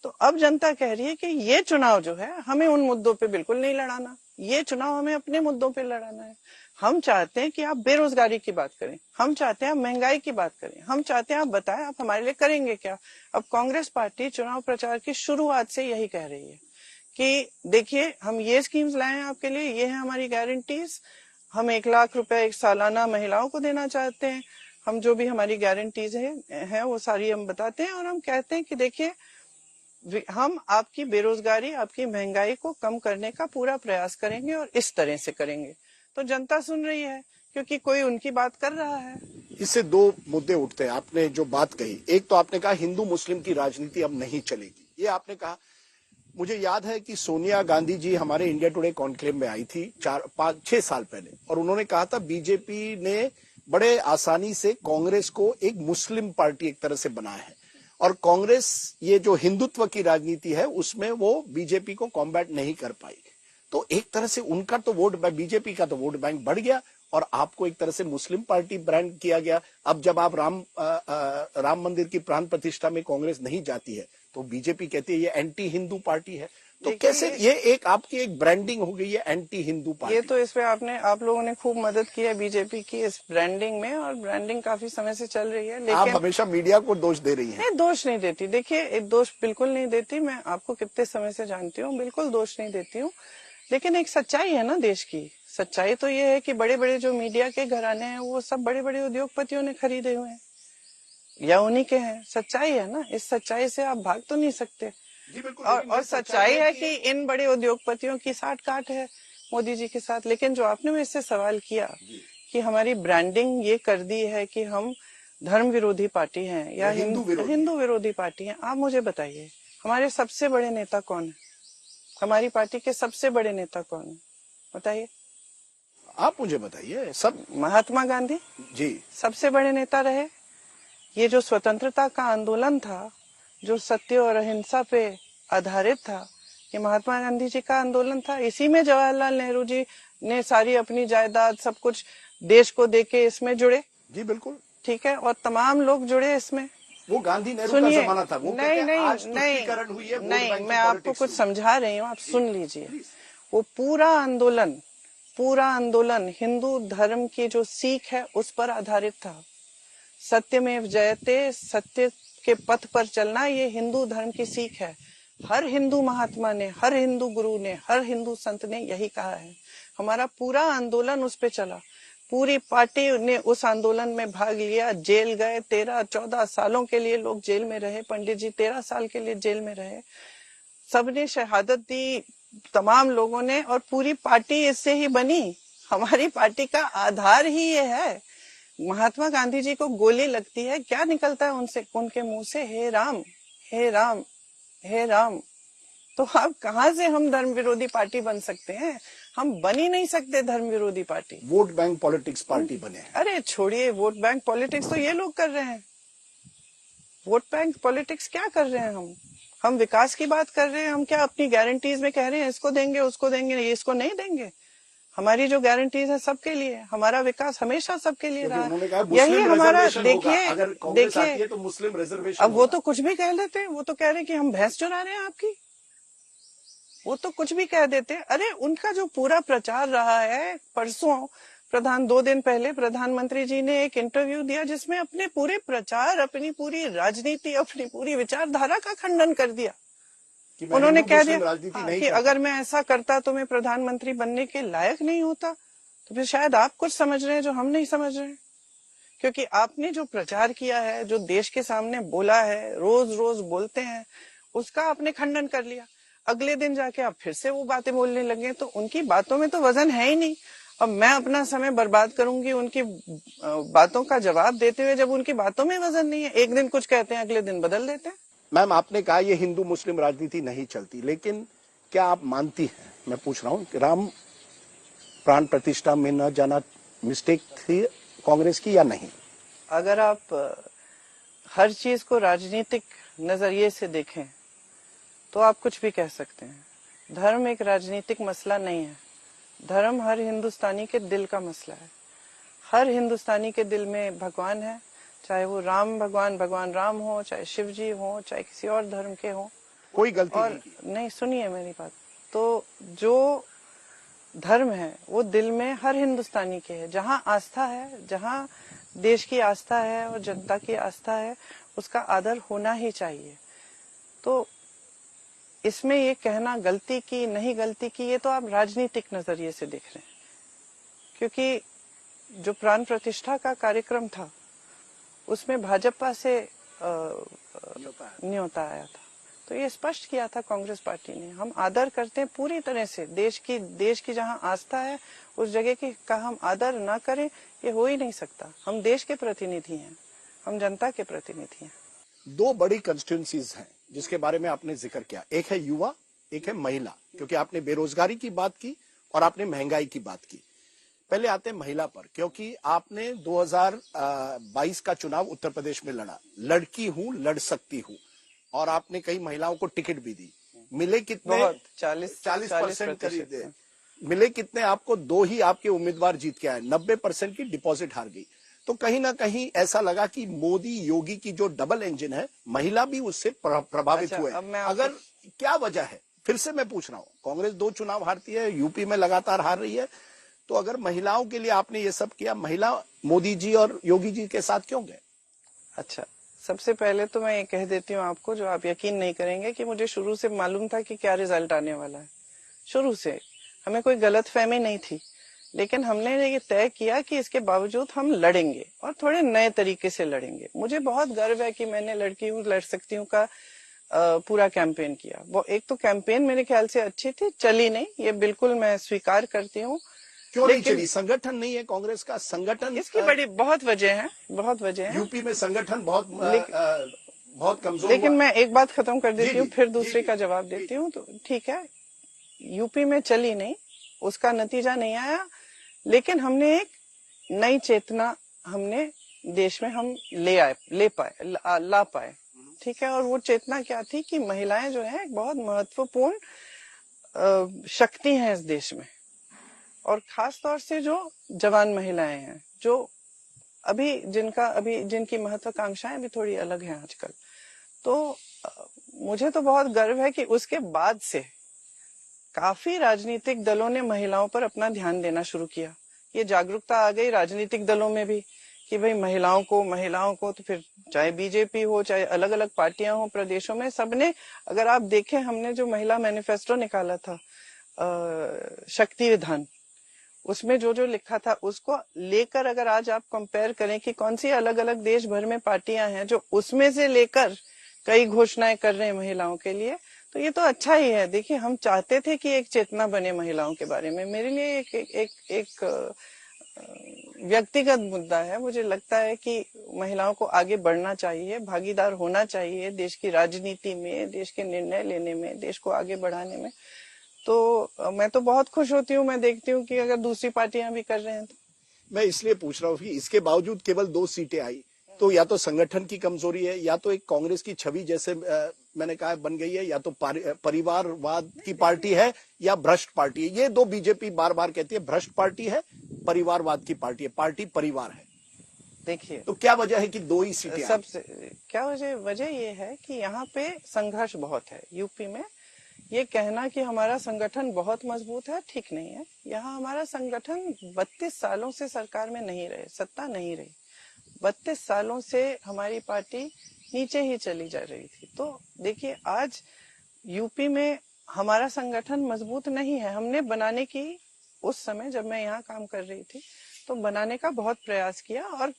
तो अब जनता कह रही है कि ये चुनाव जो है हमें उन मुद्दों पे बिल्कुल नहीं लड़ाना, ये चुनाव हमें अपने मुद्दों पे लड़ाना है। हम चाहते हैं कि आप बेरोजगारी की बात करें, हम चाहते हैं आप महंगाई की बात करें, हम चाहते हैं आप बताएं आप हमारे लिए करेंगे क्या। अब कांग्रेस पार्टी चुनाव प्रचार की शुरुआत से यही कह रही है कि देखिए हम ये स्कीम्स लाए हैं आपके लिए, ये है हमारी गारंटीज। हम 1 लाख रुपए एक सालाना महिलाओं को देना चाहते हैं। हम जो भी हमारी गारंटीज है वो सारी हम बताते हैं, और हम कहते हैं कि देखिए हम आपकी बेरोजगारी, आपकी महंगाई को कम करने का पूरा प्रयास करेंगे और इस तरह से करेंगे। तो जनता सुन रही है क्योंकि कोई उनकी बात कर रहा है। इससे 2 मुद्दे उठते हैं। आपने जो बात कही, एक तो आपने कहा हिंदू मुस्लिम की राजनीति अब नहीं चलेगी, ये आपने कहा। मुझे याद है कि सोनिया गांधी जी हमारे इंडिया टुडे कॉन्क्लेव में आई थी 4-5-6 साल पहले, और उन्होंने कहा था बीजेपी ने बड़े आसानी से कांग्रेस को एक मुस्लिम पार्टी एक तरह से बनाया है, और कांग्रेस ये जो हिंदुत्व की राजनीति है उसमें वो बीजेपी को कॉम्बैट नहीं कर पाई। तो एक तरह से उनका तो वोट, बीजेपी का तो वोट बैंक बढ़ गया और आपको एक तरह से मुस्लिम पार्टी ब्रांड किया गया। अब जब आप राम मंदिर की प्राण प्रतिष्ठा में कांग्रेस नहीं जाती है तो बीजेपी कहती है ये एंटी हिंदू पार्टी है। तो कैसे ये एक आपकी एक ब्रांडिंग हो गई है एंटी हिंदू पार्टी? ये तो इसमें आप लोगों ने खूब मदद की है बीजेपी की इस ब्रांडिंग में, और ब्रांडिंग काफी समय से चल रही है। लेकिन आप हमेशा मीडिया को दोष दे रही हैं। नहीं, दोष नहीं देती। देखिए, दोष बिल्कुल नहीं देती। मैं आपको कितने समय से जानती हूँ, बिल्कुल दोष नहीं देती हूँ। लेकिन एक सच्चाई है ना देश की। सच्चाई तो ये है कि बड़े बड़े जो मीडिया के घराने हैं वो सब बड़े बड़े उद्योगपतियों ने खरीदे हुए हैं या उन्हीं के हैं। सच्चाई है ना, इस सच्चाई से आप भाग तो नहीं सकते। और सच्चाई है कि इन बड़े उद्योगपतियों की साठ-गांठ है मोदी जी के साथ। लेकिन जो आपने मुझसे सवाल किया कि हमारी ब्रांडिंग ये कर दी है कि हम धर्म विरोधी पार्टी हैं या हिंदू विरोधी पार्टी हैं, आप मुझे बताइए हमारे सबसे बड़े नेता कौन है? हमारी पार्टी के सबसे बड़े नेता कौन है, बताइए? आप मुझे बताइए। सब महात्मा गांधी जी सबसे बड़े नेता रहे। ये जो स्वतंत्रता का आंदोलन था, जो सत्य और अहिंसा पे आधारित था, ये महात्मा गांधी जी का आंदोलन था। इसी में जवाहरलाल नेहरू जी ने सारी अपनी जायदाद सब कुछ देश को देके इसमें जुड़े। जी बिल्कुल ठीक है, और तमाम लोग जुड़े इसमें। वो गांधी नेहरू का जमाना था। वो नहीं, मैं आपको कुछ समझा रही हूँ, आप सुन लीजिए। वो पूरा आंदोलन हिंदू धर्म की जो सीख है उस पर आधारित था। सत्यमेव जयते, सत्य के पथ पर चलना, ये हिंदू धर्म की सीख है। हर हिंदू महात्मा ने, हर हिंदू गुरु ने, हर हिंदू संत ने यही कहा है। हमारा पूरा आंदोलन उस पे चला। पूरी पार्टी ने उस आंदोलन में भाग लिया। जेल गए, 13-14 सालों के लिए लोग जेल में रहे। पंडित जी 13 साल के लिए जेल में रहे। सबने शहादत दी, तमाम लोगों ने, और पूरी पार्टी इससे ही बनी। हमारी पार्टी का आधार ही ये है। महात्मा गांधी जी को गोली लगती है, क्या निकलता है उनसे, उनके मुंह से, हे राम, हे राम, हे राम। तो अब कहाँ से हम धर्म विरोधी पार्टी बन सकते हैं? हम बन ही नहीं सकते धर्म विरोधी party. Vote bank politics party बने हैं। अरे छोड़िए, वोट बैंक पॉलिटिक्स तो ये लोग कर रहे हैं। वोट बैंक पॉलिटिक्स क्या कर रहे हैं हम विकास की बात कर रहे हैं। हम क्या अपनी गारंटीज में कह रहे हैं इसको देंगे, उसको देंगे, ये इसको नहीं देंगे? हमारी जो गारंटीज है सबके लिए, हमारा विकास हमेशा सबके लिए रहा है। यही हमारा, देखिए तो मुस्लिम रिजर्वेशन। अब वो तो कुछ भी कह लेते हैं, वो तो कह रहे हैं कि हम भैंस चुरा रहे हैं आपकी, वो तो कुछ भी कह देते हैं। अरे उनका जो पूरा प्रचार रहा है, परसों 2 दिन पहले प्रधानमंत्री जी ने एक इंटरव्यू दिया जिसमें अपने पूरे प्रचार, अपनी पूरी राजनीति, अपनी पूरी विचारधारा का खंडन कर दिया। उन्होंने कह दिया कि अगर मैं ऐसा करता तो मैं प्रधानमंत्री बनने के लायक नहीं होता। तो फिर शायद आप कुछ समझ रहे हैं जो हम नहीं समझ रहे हैं, क्योंकि आपने जो प्रचार किया है, जो देश के सामने बोला है, रोज रोज बोलते हैं, उसका आपने खंडन कर लिया। अगले दिन जाके आप फिर से वो बातें बोलने लगे, तो उनकी बातों में तो वजन है ही नहीं। अब मैं अपना समय बर्बाद करूंगी उनकी बातों का जवाब देते हुए, जब उनकी बातों में वजन नहीं है। एक दिन कुछ कहते हैं, अगले दिन बदल देते हैं। मैम, आपने कहा ये हिंदू मुस्लिम राजनीति नहीं चलती, लेकिन क्या आप मानती हैं, मैं पूछ रहा हूं, कि राम प्राण प्रतिष्ठा में न जाना मिस्टेक थी कांग्रेस की या नहीं? अगर आप हर चीज को राजनीतिक नजरिए से देखें तो आप कुछ भी कह सकते हैं। धर्म एक राजनीतिक मसला नहीं है। धर्म हर हिंदुस्तानी के दिल का मसला है। हर हिंदुस्तानी के दिल में भगवान है, चाहे वो राम भगवान राम हो, चाहे शिव जी हो, चाहे किसी और धर्म के हो। कोई गलती और नहीं, सुनिए मेरी बात। तो जो धर्म है वो दिल में हर हिंदुस्तानी के है। जहाँ आस्था है, जहाँ देश की आस्था है और जनता की आस्था है, उसका आदर होना ही चाहिए। तो इसमें ये कहना गलती की नहीं गलती की, ये तो आप राजनीतिक नजरिए से देख रहे हैं। क्योंकि जो प्राण प्रतिष्ठा का कार्यक्रम था उसमें भाजपा से न्योता आया था, तो ये स्पष्ट किया था कांग्रेस पार्टी ने। हम आदर करते हैं पूरी तरह से। देश की जहां आस्था है उस जगह की का हम आदर ना करें, ये हो ही नहीं सकता। हम देश के प्रतिनिधि हैं, हम जनता के प्रतिनिधि हैं। 2 बड़ी कंस्टिट्यूंसीज हैं जिसके बारे में आपने जिक्र किया, एक है युवा, एक है महिला, क्योंकि आपने बेरोजगारी की बात की और आपने महंगाई की बात की। पहले आते हैं महिला पर, क्योंकि आपने 2022 का चुनाव उत्तर प्रदेश में लड़ा। लड़की हूं, लड़ सकती हूं, और आपने कई महिलाओं को टिकट भी दी। मिले कितने? 40% करीब मिले। कितने आपको? 2 ही आपके उम्मीदवार जीत के आए, 90% की डिपॉजिट हार गई। तो कहीं ना कहीं ऐसा लगा कि मोदी योगी की जो डबल इंजन है, महिला भी उससे प्रभावित हुए। अगर क्या वजह है, फिर से मैं पूछ रहा हूं, कांग्रेस 2 चुनाव हारती है, यूपी में लगातार हार रही है, तो अगर महिलाओं के लिए आपने ये सब किया, महिला मोदी जी और योगी जी के साथ क्यों गए? अच्छा, सबसे पहले तो मैं ये कह देती हूँ आपको, जो आप यकीन नहीं करेंगे, कि मुझे शुरू से मालूम था कि क्या रिजल्ट आने वाला है। शुरू से हमें कोई गलतफहमी नहीं थी, लेकिन हमने ये तय किया कि इसके बावजूद हम लड़ेंगे और थोड़े नए तरीके से लड़ेंगे। मुझे बहुत गर्व है कि मैंने लड़की हूँ, लड़ सकती हूँ का पूरा कैंपेन किया। वो एक तो कैंपेन मेरे ख्याल से अच्छी थी, चली नहीं, ये बिल्कुल मैं स्वीकार करती हूँ। क्यों नहीं चली? संगठन नहीं है कांग्रेस का? संगठन इसकी बड़ी बहुत वजह है, बहुत वजह है। यूपी में संगठन बहुत कमजोर। लेकिन मैं एक बात खत्म कर देती हूँ, फिर दूसरे का जवाब देती हूँ। तो ठीक है, यूपी में चली नहीं, उसका नतीजा नहीं आया, लेकिन हमने एक नई चेतना हमने देश में हम ला पाए। ठीक है, और वो चेतना क्या थी कि महिलाएं जो है बहुत महत्वपूर्ण शक्ति हैं इस देश में, और खास तौर से जो जवान महिलाएं हैं, जो जिनकी महत्वाकांक्षाएं भी थोड़ी अलग हैं आजकल। तो मुझे तो बहुत गर्व है कि उसके बाद से काफी राजनीतिक दलों ने महिलाओं पर अपना ध्यान देना शुरू किया। ये जागरूकता आ गई राजनीतिक दलों में भी कि भाई महिलाओं को तो फिर चाहे बीजेपी हो, चाहे अलग अलग पार्टियां हो प्रदेशों में, सबने, अगर आप देखें, हमने जो महिला मैनिफेस्टो निकाला था, शक्ति विधान, उसमें जो जो लिखा था उसको लेकर अगर आज आप कंपेयर करें कि कौन सी अलग अलग देश भर में पार्टियां हैं जो उसमें से लेकर कई घोषणाएं कर रहे हैं महिलाओं के लिए, तो ये तो अच्छा ही है। देखिए, हम चाहते थे कि एक चेतना बने महिलाओं के बारे में। मेरे लिए एक व्यक्तिगत मुद्दा है। मुझे लगता है कि महिलाओं को आगे बढ़ना चाहिए, भागीदार होना चाहिए देश की राजनीति में, देश के निर्णय लेने में, देश को आगे बढ़ाने में। तो मैं तो बहुत खुश होती हूँ, मैं देखती हूँ कि अगर दूसरी पार्टियां भी कर रहे हैं तो। मैं इसलिए पूछ रहा हूँ कि इसके बावजूद केवल 2 सीटें आई, तो या तो संगठन की कमजोरी है, या तो एक कांग्रेस की छवि जैसे मैंने कहा बन गई है, या तो परिवारवाद की पार्टी है या भ्रष्ट पार्टी है। ये 2 बीजेपी बार बार कहती है, भ्रष्ट पार्टी है, परिवारवाद की पार्टी है, पार्टी परिवार है। देखिए, तो क्या वजह है कि 2 ही सीटें सबसे क्या वजह ये है कि यहाँ पे संघर्ष बहुत है। यूपी में ये कहना कि हमारा संगठन बहुत मजबूत है, ठीक नहीं है। यहाँ हमारा संगठन 32 सालों से सरकार में नहीं रहे, सत्ता नहीं रही। 32 सालों से हमारी पार्टी नीचे ही चली जा रही थी। तो देखिए, आज यूपी में हमारा संगठन मजबूत नहीं है। हमने बनाने की, उस समय जब मैं यहाँ काम कर रही थी तो बनाने का बहुत प्रयास किया, और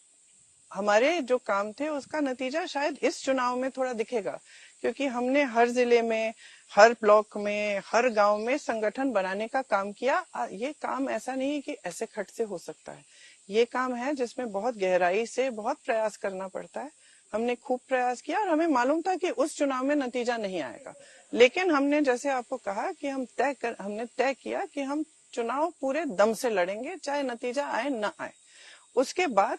हमारे जो काम थे उसका नतीजा शायद इस चुनाव में थोड़ा दिखेगा, क्योंकि हमने हर जिले में, हर ब्लॉक में, हर गांव में संगठन बनाने का काम किया। ये काम ऐसा नहीं है कि ऐसे खट से हो सकता है। ये काम है जिसमें बहुत गहराई से बहुत प्रयास करना पड़ता है। हमने खूब प्रयास किया और हमें मालूम था कि उस चुनाव में नतीजा नहीं आएगा, लेकिन हमने, जैसे आपको कहा कि हमने तय किया कि हम चुनाव पूरे दम से लड़ेंगे, चाहे नतीजा आए न आए। उसके बाद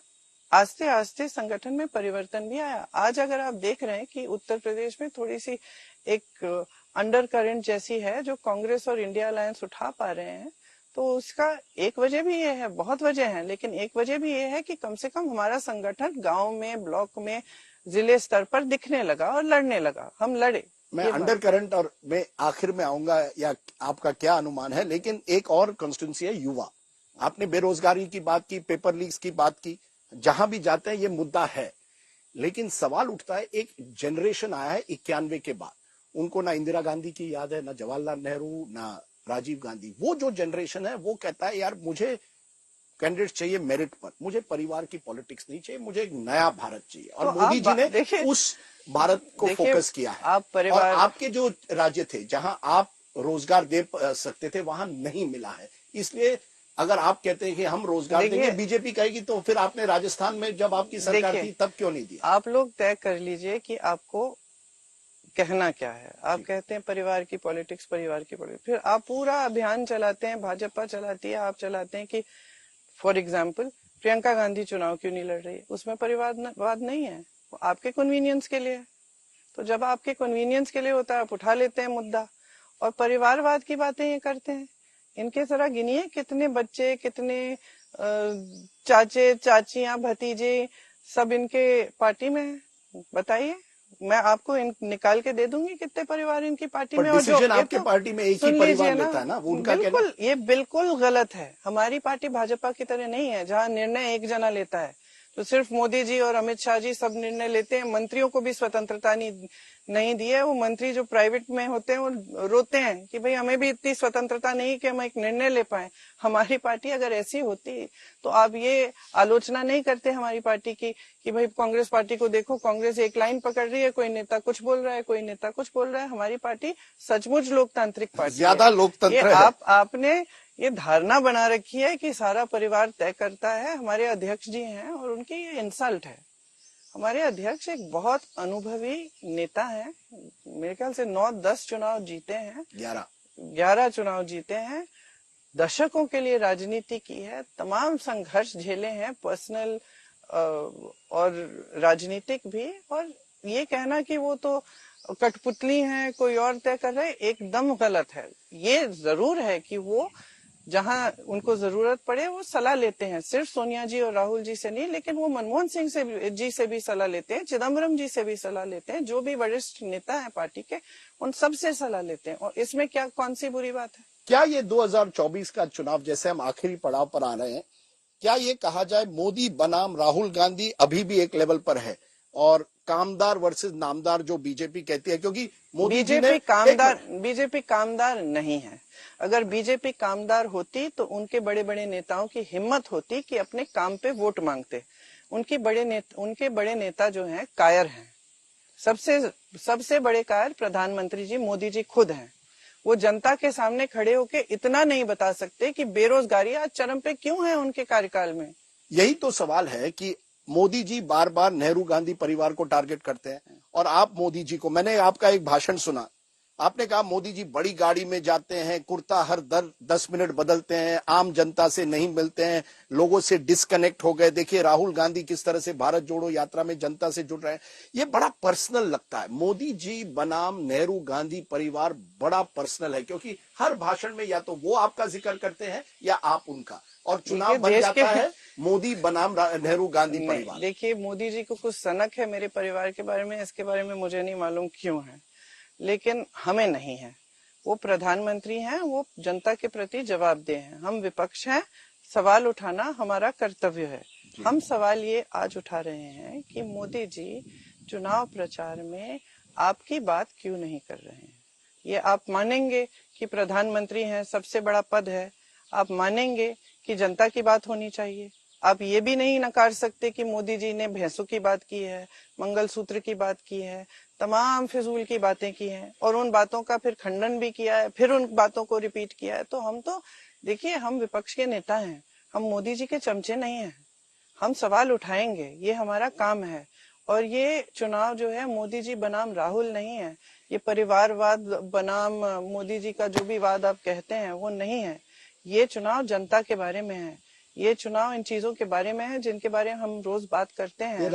आस्ते आस्ते संगठन में परिवर्तन भी आया। आज अगर आप देख रहे हैं कि उत्तर प्रदेश में थोड़ी सी एक अंडर करंट जैसी है जो कांग्रेस और इंडिया अलायंस उठा पा रहे हैं, तो उसका एक वजह भी ये है, बहुत वजह है, लेकिन एक वजह भी ये है कि कम से कम हमारा संगठन गांव में, ब्लॉक में, जिले स्तर पर दिखने लगा और लड़ने लगा। हम लड़े। मैं अंडर करंट और मैं आखिर में आऊंगा, या आपका क्या अनुमान है, लेकिन एक और कॉन्स्टिट्यूंसी है युवा। आपने बेरोजगारी की बात की, पेपर लीक्स की बात की, जहां भी जाते हैं ये मुद्दा है। लेकिन सवाल उठता है, एक जनरेशन आया है 91 के बाद, उनको ना इंदिरा गांधी की याद है, ना जवाहरलाल नेहरू, ना राजीव गांधी। वो जो जनरेशन है वो कहता है यार मुझे कैंडिडेट चाहिए मेरिट पर, मुझे परिवार की पॉलिटिक्स नहीं चाहिए, मुझे एक नया भारत चाहिए। और तो मोदी जी ने उस भारत को फोकस किया है। आप परिवार, और आपके जो राज्य थे जहां आप रोजगार दे सकते थे वहां नहीं मिला है। इसलिए अगर आप कहते हैं कि हम रोजगार देंगे, बीजेपी कहेगी, तो फिर आपने राजस्थान में जब आपकी सरकार थी तब क्यों नहीं दिया? आप लोग तय कर लीजिए कि आपको कहना क्या है। आप कहते हैं परिवार की पॉलिटिक्स, परिवार की पॉलिटिक्स, फिर आप पूरा अभियान चलाते हैं, भाजपा चलाती है, आप चलाते हैं कि फॉर एग्जाम्पल प्रियंका गांधी चुनाव क्यों नहीं लड़ रही है, उसमें परिवारवाद नहीं है, वो आपके कन्वीनियंस के लिए। तो जब आपके कन्वीनियंस के लिए होता है, आप उठा लेते हैं मुद्दा और परिवारवाद की बातें ये करते हैं। इनके जरा गिनिए कितने बच्चे, कितने चाचे, चाचियां, भतीजे सब इनके पार्टी में है, बताइए। मैं आपको निकाल के दे दूंगी कितने परिवार इनकी पार्टी में। और जो आपके पार्टी में एक ही परिवार लेता है ना, वो उनका बिल्कुल, ये बिल्कुल गलत है। हमारी पार्टी भाजपा की तरह नहीं है जहाँ निर्णय एक जना लेता है। तो सिर्फ मोदी जी और अमित शाह जी सब निर्णय लेते हैं, मंत्रियों को भी स्वतंत्रता नहीं दी है। वो मंत्री जो प्राइवेट में होते हैं वो रोते हैं कि भाई हमें भी इतनी स्वतंत्रता नहीं कि हम एक निर्णय ले पाए। हमारी पार्टी अगर ऐसी होती तो आप ये आलोचना नहीं करते हमारी पार्टी की कि भाई कांग्रेस पार्टी को देखो, कांग्रेस एक लाइन पकड़ रही है, कोई नेता कुछ बोल रहा है, कोई नेता कुछ बोल रहा है। हमारी पार्टी सचमुच लोकतांत्रिक पार्टी, ज्यादा लोकतंत्र है। आपने ये धारणा बना रखी है कि सारा परिवार तय करता है। हमारे अध्यक्ष जी हैं और उनकी ये इंसल्ट है। हमारे अध्यक्ष एक बहुत अनुभवी नेता है, मेरे ख्याल से 9-10 चुनाव जीते हैं, 11 चुनाव जीते हैं, दशकों के लिए राजनीति की है, तमाम संघर्ष झेले हैं, पर्सनल और राजनीतिक भी। और ये कहना कि वो तो कठपुतली हैं, कोई और तय कर रहे, एकदम गलत है। ये जरूर है कि वो जहां उनको जरूरत पड़े वो सलाह लेते हैं, सिर्फ सोनिया जी और राहुल जी से नहीं, लेकिन वो मनमोहन सिंह जी से भी सलाह लेते हैं, चिदम्बरम जी से भी सलाह लेते हैं, जो भी वरिष्ठ नेता है पार्टी के उन सब से सलाह लेते हैं। और इसमें क्या, कौन सी बुरी बात है? क्या ये 2024 का चुनाव, जैसे हम आखिरी पड़ाव पर आ रहे हैं, क्या ये कहा जाए मोदी बनाम राहुल गांधी अभी भी एक लेवल पर है, और कामदार वर्सेस नामदार जो बीजेपी कहती है? क्योंकि मोदी जी ने बीजेपी कामदार नहीं है। अगर बीजेपी कामदार होती तो उनके बड़े बड़े नेताओं की हिम्मत होती कि अपने काम पे वोट मांगते। उनके बड़े नेता जो हैं कायर हैं, सबसे बड़े कार प्रधानमंत्री जी मोदी जी खुद हैं। वो जनता के सामने खड़े होके इतना नहीं बता सकते कि बेरोजगारी आज चरम पे क्यों है उनके कार्यकाल में। यही तो सवाल है कि मोदी जी बार बार नेहरू गांधी परिवार को टारगेट करते हैं और आप मोदी जी को, मैंने आपका एक भाषण सुना, आपने कहा मोदी जी बड़ी गाड़ी में जाते हैं, कुर्ता हर 10 मिनट बदलते हैं, आम जनता से नहीं मिलते हैं, लोगों से डिस्कनेक्ट हो गए। देखिए राहुल गांधी किस तरह से भारत जोड़ो यात्रा में जनता से जुड़ रहे हैं। ये बड़ा पर्सनल लगता है। मोदी जी बनाम नेहरू गांधी परिवार बड़ा पर्सनल है, क्योंकि हर भाषण में या तो वो आपका जिक्र करते हैं या आप उनका, और चुनाव बन जाता है मोदी बनाम नेहरू गांधी परिवार। देखिए मोदी जी को कुछ सनक है मेरे परिवार के बारे में, इसके बारे में मुझे नहीं मालूम क्यों है, लेकिन हमें नहीं है। वो प्रधानमंत्री हैं, वो जनता के प्रति जवाबदेह हैं। हम विपक्ष हैं, सवाल उठाना हमारा कर्तव्य है। हम सवाल ये आज उठा रहे हैं कि मोदी जी चुनाव प्रचार में आपकी बात क्यों नहीं कर रहे हैं। ये आप मानेंगे कि प्रधानमंत्री हैं, सबसे बड़ा पद है, आप मानेंगे कि जनता की बात होनी चाहिए। आप ये भी नहीं नकार सकते कि मोदी जी ने भैंसों की बात की है, मंगलसूत्र की बात की है, तमाम फिजूल की बातें की हैं, और उन बातों का फिर खंडन भी किया है, फिर उन बातों को रिपीट किया है। तो हम तो देखिए, हम विपक्ष के नेता हैं, हम मोदी जी के चमचे नहीं हैं। हम सवाल उठाएंगे, ये हमारा काम है। और ये चुनाव जो है मोदी जी बनाम राहुल नहीं है, ये परिवारवाद बनाम मोदी जी का जो भी वाद आप कहते हैं वो नहीं है। ये चुनाव जनता के बारे में है, ये चुनाव इन चीजों के बारे में है जिनके बारे में हम रोज बात करते हैं।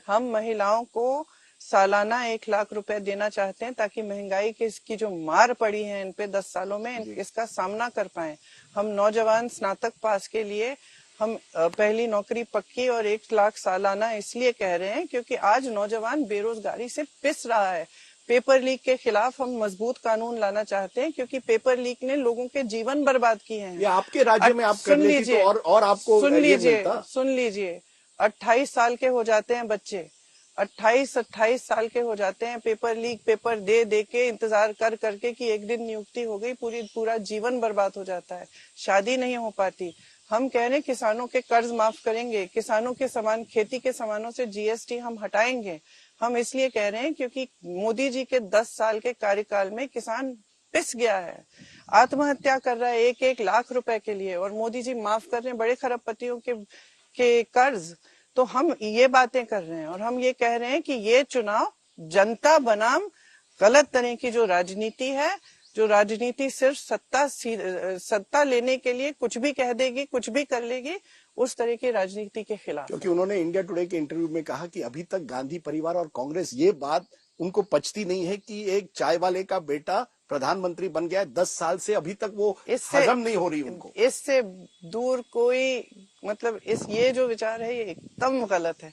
हम महिलाओं को सालाना 1 लाख रुपए देना चाहते हैं ताकि महंगाई की इसकी जो मार पड़ी है इन पे 10 सालों में, इसका सामना कर पाए। हम नौजवान स्नातक पास के लिए हम पहली नौकरी पक्की और 1 लाख सालाना इसलिए कह रहे हैं क्योंकि आज नौजवान बेरोजगारी से पिस रहा है। पेपर लीक के खिलाफ हम मजबूत कानून लाना चाहते हैं क्योंकि पेपर लीक ने लोगों के जीवन बर्बाद किए हैं। ये आपके राज्य में आप कर लेती तो और आपको सुन लीजिए 28 साल के हो जाते हैं बच्चे, 28 साल के हो जाते हैं, पेपर लीक, पेपर दे के इंतजार कर करके कि एक दिन नियुक्ति हो गई, पूरा जीवन बर्बाद हो जाता है, शादी नहीं हो पाती। हम कह रहे हैं किसानों के कर्ज माफ करेंगे, किसानों के सामान, खेती के सामानों से जीएसटी हम हटाएंगे। हम इसलिए कह रहे हैं क्योंकि मोदी जी के 10 साल के कार्यकाल में किसान पिस गया है, आत्महत्या कर रहा है 1-1 लाख रुपए के लिए, और मोदी जी माफ कर रहे हैं बड़े खरबपतियों के कर्ज। तो हम ये बातें कर रहे हैं और हम ये कह रहे हैं कि ये चुनाव जनता बनाम गलत तरह की जो राजनीति है, जो राजनीति सिर्फ सत्ता लेने के लिए कुछ भी कह देगी, कुछ भी कर लेगी, उस तरह की राजनीति के खिलाफ। क्योंकि उन्होंने इंडिया टुडे के इंटरव्यू में कहा कि अभी तक गांधी परिवार और कांग्रेस ये बात उनको पचती नहीं है कि एक चाय वाले का बेटा प्रधानमंत्री बन गया है 10 साल से, अभी तक वो हजम नहीं हो रही उनको। इससे दूर कोई मतलब ये जो विचार है ये एकदम गलत है।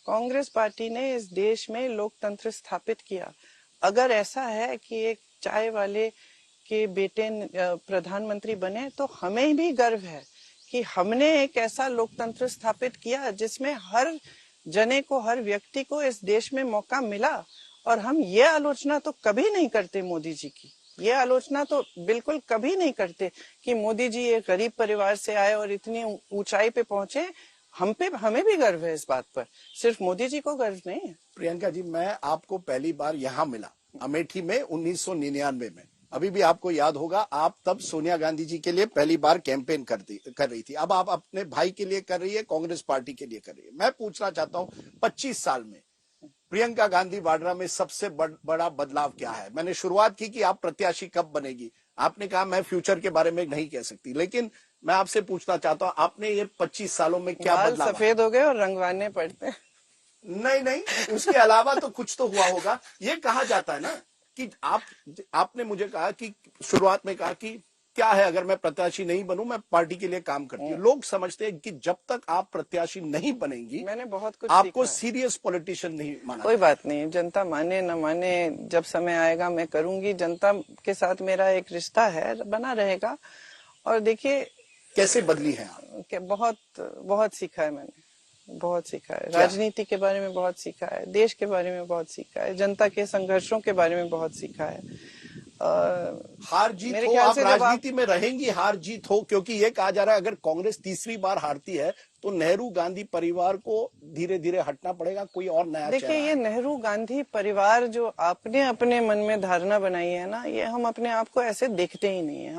कांग्रेस पार्टी ने इस देश में लोकतंत्र स्थापित किया। अगर ऐसा है कि एक चाय वाले के बेटे प्रधानमंत्री बने तो हमें भी गर्व है कि हमने एक ऐसा लोकतंत्र स्थापित किया जिसमें हर जने को, हर व्यक्ति को इस देश में मौका मिला। और हम ये आलोचना तो कभी नहीं करते मोदी जी की, ये आलोचना तो बिल्कुल कभी नहीं करते कि मोदी जी एक गरीब परिवार से आए और इतनी ऊंचाई पे पहुंचे। हमें भी गर्व है इस बात पर, सिर्फ मोदी जी को गर्व नहीं है। प्रियंका जी, मैं आपको पहली बार यहाँ मिला अमेठी में 1999 में। अभी भी आपको याद होगा, आप तब सोनिया गांधी जी के लिए पहली बार कैंपेन कर रही थी। अब आप अपने भाई के लिए कर रही है, कांग्रेस पार्टी के लिए कर रही है। मैं पूछना चाहता हूँ 25 साल में प्रियंका गांधी वाड्रा में सबसे बड़ा बदलाव क्या है? मैंने शुरुआत की कि आप प्रत्याशी कब बनेगी, आपने कहा मैं फ्यूचर के बारे में नहीं कह सकती, लेकिन मैं आपसे पूछना चाहता हूँ आपने ये 25 सालों में क्या बदलाव? सफेद हो गए और रंगवाने पड़ते। नहीं, उसके अलावा तो कुछ तो हुआ होगा। ये कहा जाता है ना कि आपने मुझे कहा कि शुरुआत में कहा कि क्या है अगर मैं प्रत्याशी नहीं बनूं, मैं पार्टी के लिए काम करती हूँ। लोग समझते हैं कि जब तक आप प्रत्याशी नहीं बनेंगी, मैंने बहुत कुछ आपको सीरियस पॉलिटिशियन नहीं माना। कोई बात नहीं, जनता माने न माने, जब समय आएगा मैं करूंगी। जनता के साथ मेरा एक रिश्ता है, बना रहेगा। और देखिए कैसे बदली है आप? बहुत सीखा है मैंने, बहुत सीखा है। राजनीति के बारे में बहुत सीखा है, देश के बारे में बहुत सीखा है, जनता के संघर्षों के बारे में बहुत सीखा है। हार जीत हो, आप राजनीति में रहेंगी, हार जीत हो, क्योंकि ये कहा जा रहा है अगर कांग्रेस तीसरी बार हारती है तो नेहरू गांधी परिवार को धीरे धीरे हटना पड़ेगा, कोई और नया देखिए, चेहरा ये है? नेहरू गांधी परिवार जो आपने अपने मन में धारणा बनाई है ना, ये हम अपने आप को ऐसे देखते ही नहीं है।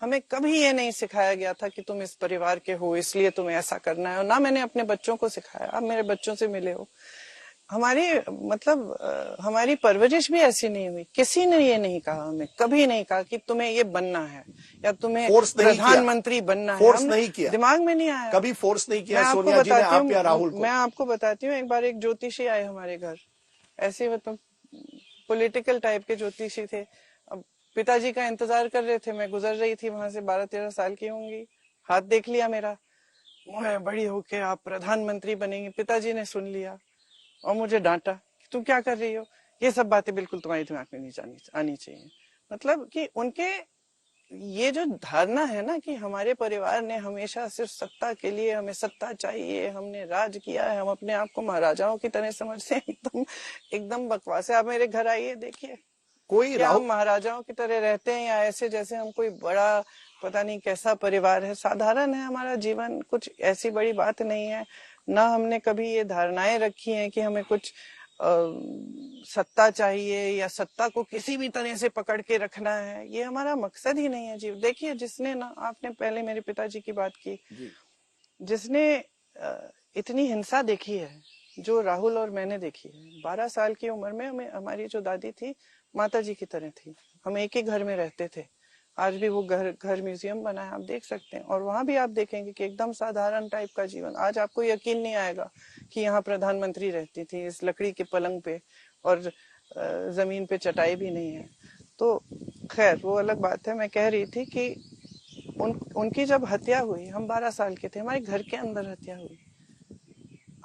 हमें कभी ये नहीं सिखाया गया था कि तुम इस परिवार के हो इसलिए तुम्हें ऐसा करना है, और ना मैंने अपने बच्चों को सिखाया। आप मेरे बच्चों से मिले हो, हमारी परवरिश भी ऐसी नहीं हुई। किसी ने ये नहीं कहा, हमें कभी नहीं कहा कि तुम्हें ये बनना है या तुम्हें फोर्स नहीं किया, प्रधानमंत्री बनना है। फोर्स नहीं किया, दिमाग में नहीं आया, कभी फोर्स नहीं किया मैं आपको सोनिया जी ने बताती आप या राहुल हूँ। को? मैं आपको बताती हूँ, एक बार एक ज्योतिषी आए हमारे घर, ऐसे मतलब पॉलिटिकल टाइप के ज्योतिषी थे। अब पिताजी का इंतजार कर रहे थे, मैं गुजर रही थी वहां से, 12-13 साल की होंगी। हाथ देख लिया मेरा, मैं बड़ी होके आप प्रधानमंत्री बनेंगे। पिताजी ने सुन लिया और मुझे डांटा कि तुम क्या कर रही हो, ये सब बातें बिल्कुल तुम्हारे दिमाग में नहीं आनी चाहिए। मतलब कि उनके ये जो धारणा है ना कि हमारे परिवार ने हमेशा सिर्फ सत्ता के लिए, हमें सत्ता चाहिए, हमने राज किया है, हम अपने आप को महाराजाओं की तरह समझते हैं, एकदम बकवास है। आप मेरे घर आइए, देखिए कोई क्या हम राहुल महाराजाओं की तरह रहते हैं या ऐसे जैसे हम कोई बड़ा पता नहीं कैसा परिवार है। साधारण है हमारा जीवन, कुछ ऐसी बड़ी बात नहीं है। ना हमने कभी ये धारणाएं रखी हैं कि हमें कुछ सत्ता चाहिए या सत्ता को किसी भी तरह से पकड़ के रखना है, ये हमारा मकसद ही नहीं है जीव। देखिए, जिसने ना, आपने पहले मेरे पिताजी की बात की, जिसने इतनी हिंसा देखी है जो राहुल और मैंने देखी है। 12 साल की उम्र में हमारी जो दादी थी माता जी की तरह थी। हम एक ही घर में रहते थे। आज भी वो घर म्यूजियम बना है, आप देख सकते हैं, और वहां भी आप देखेंगे कि एकदम साधारण टाइप का जीवन। आज आपको यकीन नहीं आएगा कि यहाँ प्रधानमंत्री रहती थी इस लकड़ी के पलंग पे, और जमीन पे चटाई भी नहीं है। तो खैर वो अलग बात है। मैं कह रही थी कि उनकी जब हत्या हुई, हम 12 साल के थे, हमारे घर के अंदर हत्या हुई।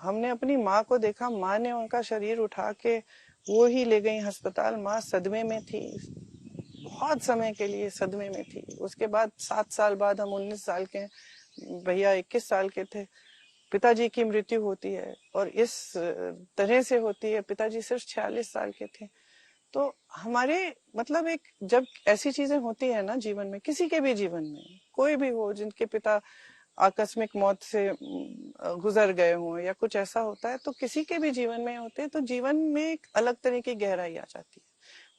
हमने अपनी माँ को देखा, माँ ने उनका शरीर उठा के वो ही ले गई अस्पताल। माँ सदमे में थी, बहुत समय के लिए सदमे में थी। उसके बाद 7 साल बाद, हम 19 साल के, भैया 21 साल के थे, पिताजी की मृत्यु होती है, और इस तरह से होती है। पिताजी सिर्फ 46 साल के थे। तो हमारे मतलब एक, जब ऐसी चीजें होती है ना जीवन में, किसी के भी जीवन में, कोई भी हो जिनके पिता आकस्मिक मौत से गुजर गए हों या कुछ ऐसा होता है, तो किसी के भी जीवन में होते हैं, तो जीवन में एक अलग तरह की गहराई आ जाती है,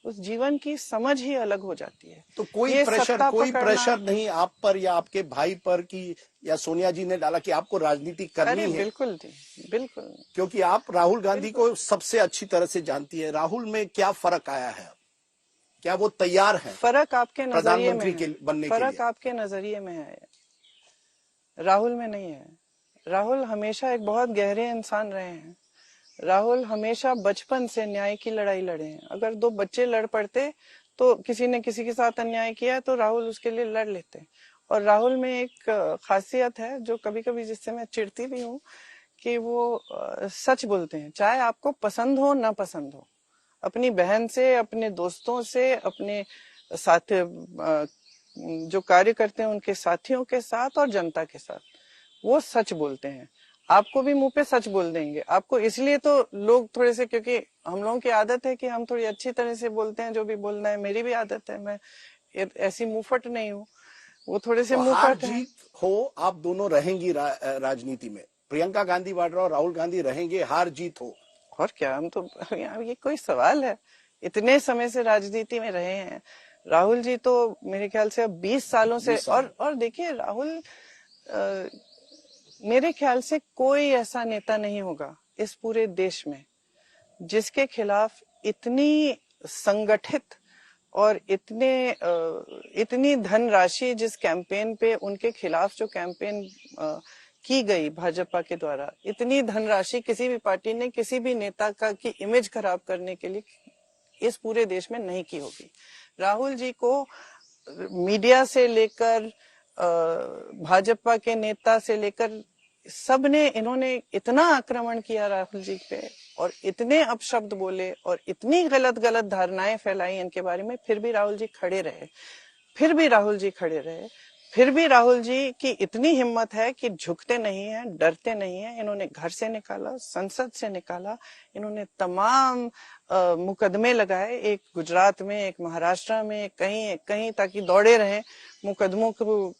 उस जीवन की समझ ही अलग हो जाती है। तो कोई ये प्रेशर नहीं आप पर या आपके भाई पर कि या सोनिया जी ने डाला कि आपको राजनीति करनी है? बिल्कुल जी, बिल्कुल। क्योंकि आप राहुल गांधी को सबसे अच्छी तरह से जानती है। राहुल में क्या फर्क आया है? क्या वो तैयार है फर्क आपके नजरिए में प्रधानमंत्री बनने के फर्क लिए? आपके नजरिए में है, राहुल में नहीं है। राहुल हमेशा एक बहुत गहरे इंसान रहे हैं। राहुल हमेशा बचपन से न्याय की लड़ाई लड़े हैं। अगर 2 बच्चे लड़ पड़ते, तो किसी ने किसी के साथ अन्याय किया है तो राहुल उसके लिए लड़ लेते। और राहुल में एक खासियत है जो कभी कभी, जिससे मैं चिढ़ती भी हूँ, कि वो सच बोलते हैं, चाहे आपको पसंद हो ना पसंद हो। अपनी बहन से, अपने दोस्तों से, अपने साथ जो कार्य करते हैं उनके साथियों के साथ और जनता के साथ, वो सच बोलते हैं। आपको भी मुंह पे सच बोल देंगे। आपको इसलिए तो लोग थोड़े से, क्योंकि हम लोगों की आदत है कि हम थोड़ी अच्छी तरह से बोलते हैं, जो भी बोलना है। मेरी भी आदत है, मैं ऐसी मुंहफट नहीं हूँ, वो थोड़े से तो हार मुंहफट है। जीत हो, आप दोनों रहेंगी राजनीति में। प्रियंका गांधी वाड्रा और राहुल गांधी रहेंगे, हार जीत हो। और क्या, हम तो यार, ये कोई सवाल है? इतने समय से राजनीति में रहे हैं। राहुल जी तो मेरे ख्याल से अब 20 सालों से, और देखिए राहुल, मेरे ख्याल से कोई ऐसा नेता नहीं होगा इस पूरे देश में जिसके खिलाफ इतनी संगठित और इतनी धनराशि, जिस कैंपेन पे उनके खिलाफ जो कैंपेन की गई भाजपा के द्वारा, इतनी धनराशि किसी भी पार्टी ने किसी भी नेता की इमेज खराब करने के लिए इस पूरे देश में नहीं की होगी। राहुल जी को मीडिया से लेकर भाजपा के नेता से लेकर सबने, इन्होंने इतना आक्रमण किया राहुल जी पे, और इतने अपशब्द बोले और इतनी गलत धारणाएं फैलाई इनके बारे में, फिर भी राहुल जी खड़े रहे। फिर भी राहुल जी की इतनी हिम्मत है कि झुकते नहीं हैं, डरते नहीं हैं। इन्होंने घर से निकाला, संसद से निकाला, इन्होंने तमाम मुकदमे लगाए, एक गुजरात में, एक महाराष्ट्र में, कहीं ताकि दौड़े रहे मुकदमों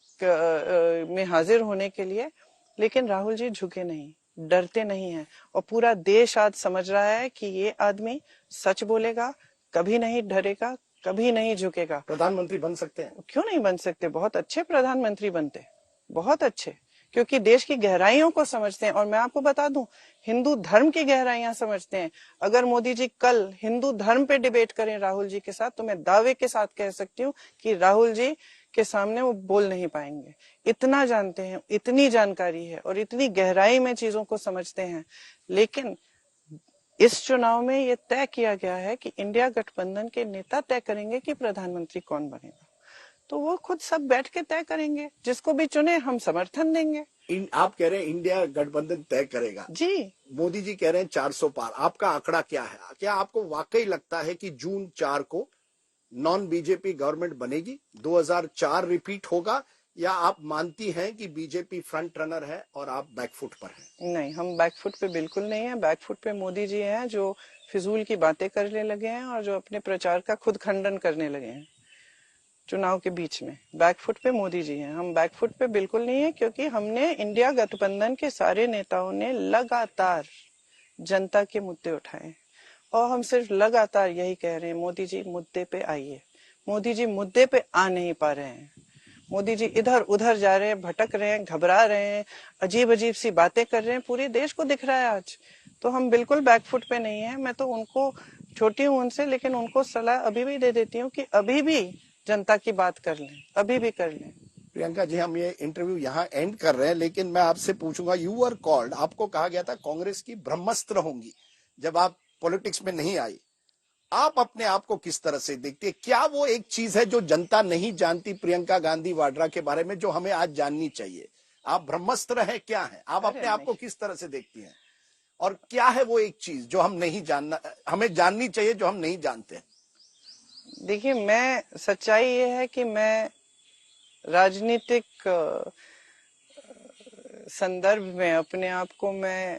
में हाजिर होने के लिए। लेकिन राहुल जी झुके नहीं, डरते नहीं हैं। और पूरा देश आज समझ रहा है कि ये आदमी सच बोलेगा, कभी नहीं डरेगा, कभी नहीं झुकेगा। प्रधानमंत्री बन सकते हैं? क्यों नहीं बन सकते? बहुत अच्छे प्रधानमंत्री बनते, बहुत अच्छे, क्योंकि देश की गहराइयों को समझते हैं। और मैं आपको बता दूं, हिंदू धर्म की गहराइयां समझते हैं। अगर मोदी जी कल हिंदू धर्म पे डिबेट करें राहुल जी के साथ, तो मैं दावे के साथ कह सकती हूँ कि राहुल जी के सामने वो बोल नहीं पाएंगे। इतना जानते हैं, इतनी जानकारी है और इतनी गहराई में चीजों को समझते हैं। लेकिन इस चुनाव में ये तय किया गया है कि इंडिया गठबंधन के नेता तय करेंगे कि प्रधानमंत्री कौन बनेगा। तो वो खुद सब बैठ के तय करेंगे, जिसको भी चुने हम समर्थन देंगे। आप कह रहे हैं इंडिया गठबंधन तय करेगा जी। मोदी जी कह रहे हैं 400 पार। आपका आंकड़ा क्या है? क्या आपको वाकई लगता है कि जून 4 को नॉन बीजेपी गवर्नमेंट बनेगी, 2004 रिपीट होगा, या आप मानती हैं कि बीजेपी फ्रंट रनर है और आप बैकफुट पर हैं? नहीं, हम बैकफुट पे बिल्कुल नहीं है। बैकफुट पे मोदी जी हैं, जो फिजूल की बातें करने लगे हैं और जो अपने प्रचार का खुद खंडन करने लगे हैं चुनाव के बीच में। बैकफुट पे मोदी जी हैं, हम बैकफुट पे बिल्कुल नहीं है, क्योंकि हमने इंडिया गठबंधन के सारे नेताओं ने लगातार जनता के मुद्दे उठाए और हम सिर्फ लगातार यही कह रहे हैं, मोदी जी मुद्दे पे आइए। मोदी जी मुद्दे पे आ नहीं पा रहे हैं। मोदी जी इधर उधर जा रहे हैं, भटक रहे हैं, घबरा रहे हैं, अजीब अजीब सी बातें कर रहे हैं। पूरे देश को दिख रहा है आज। तो हम बिल्कुल बैकफुट पे नहीं है। मैं तो उनको, छोटी हूं उनसे, लेकिन उनको सलाह अभी भी दे देती हूँ कि अभी भी जनता की बात कर लें, अभी भी कर लें। प्रियंका जी, हम ये इंटरव्यू यहाँ एंड कर रहे हैं, लेकिन मैं आपसे पूछूंगा, यू आर कॉल्ड, आपको कहा गया था कांग्रेस की ब्रह्मास्त्र होंगी जब आप पॉलिटिक्स में नहीं आई। आप अपने आप को किस तरह से देखती है? क्या वो एक चीज है जो जनता नहीं जानती प्रियंका गांधी वाड्रा के बारे में, जो हमें आज जाननी चाहिए? आप ब्रह्मास्त्र है, क्या है? आप अपने आप को किस तरह से देखती हैं? और क्या है वो एक चीज जो हम नहीं जानना, हमें जाननी चाहिए, जो हम नहीं जानते हैं? देखिए, मैं, सच्चाई ये है कि मैं राजनीतिक संदर्भ में अपने आप को मैं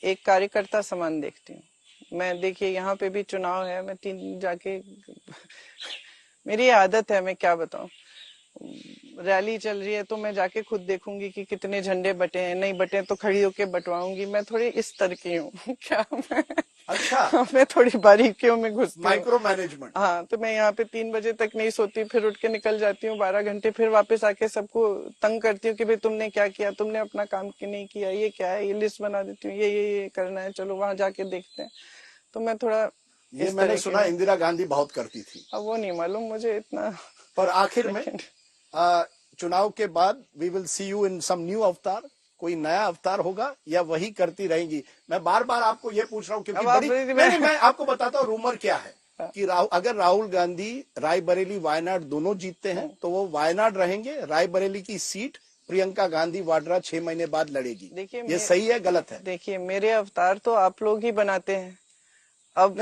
एक कार्यकर्ता समान देखती हूँ। मैं, देखिए, यहाँ पे भी चुनाव है, मैं तीन जाके मेरी आदत है, मैं क्या बताऊं, रैली चल रही है तो मैं जाके खुद देखूंगी कि कितने झंडे बटे हैं, नहीं बटे तो खड़ी होके बंटवाऊंगी। मैं थोड़ी इस तरह की हूँ क्या मैं? अच्छा। मैं थोड़ी बारीकियों में घुसती हूँ, माइक्रो मैनेजमेंट। हाँ, तो मैं यहाँ पे 3 बजे तक नहीं सोती, फिर उठ के निकल जाती हूँ 12 घंटे, फिर वापस आके सबको तंग करती हूँ कि भाई तुमने क्या किया, तुमने अपना काम क्यों नहीं किया, ये क्या है, ये लिस्ट बना देती हूँ, ये करना है, चलो वहां जाके देखते हैं। तो मैं थोड़ा, ये मैंने सुना इंदिरा गांधी बहुत करती थी। अब वो नहीं मालूम मुझे इतना। पर आखिर में चुनाव के बाद we will see you in some new avatar, कोई नया अवतार होगा, या वही करती रहेंगी? मैं बार बार आपको ये पूछ रहा हूँ क्योंकि मैं आपको बताता हूँ रूमर क्या है कि अगर राहुल गांधी रायबरेली वायनाड दोनों जीतते हैं तो वो वायनाड रहेंगे, रायबरेली की सीट प्रियंका गांधी वाड्रा 6 महीने बाद लड़ेगी। देखिए, ये सही है, गलत है? देखिए, मेरे अवतार तो आप लोग ही बनाते हैं। अब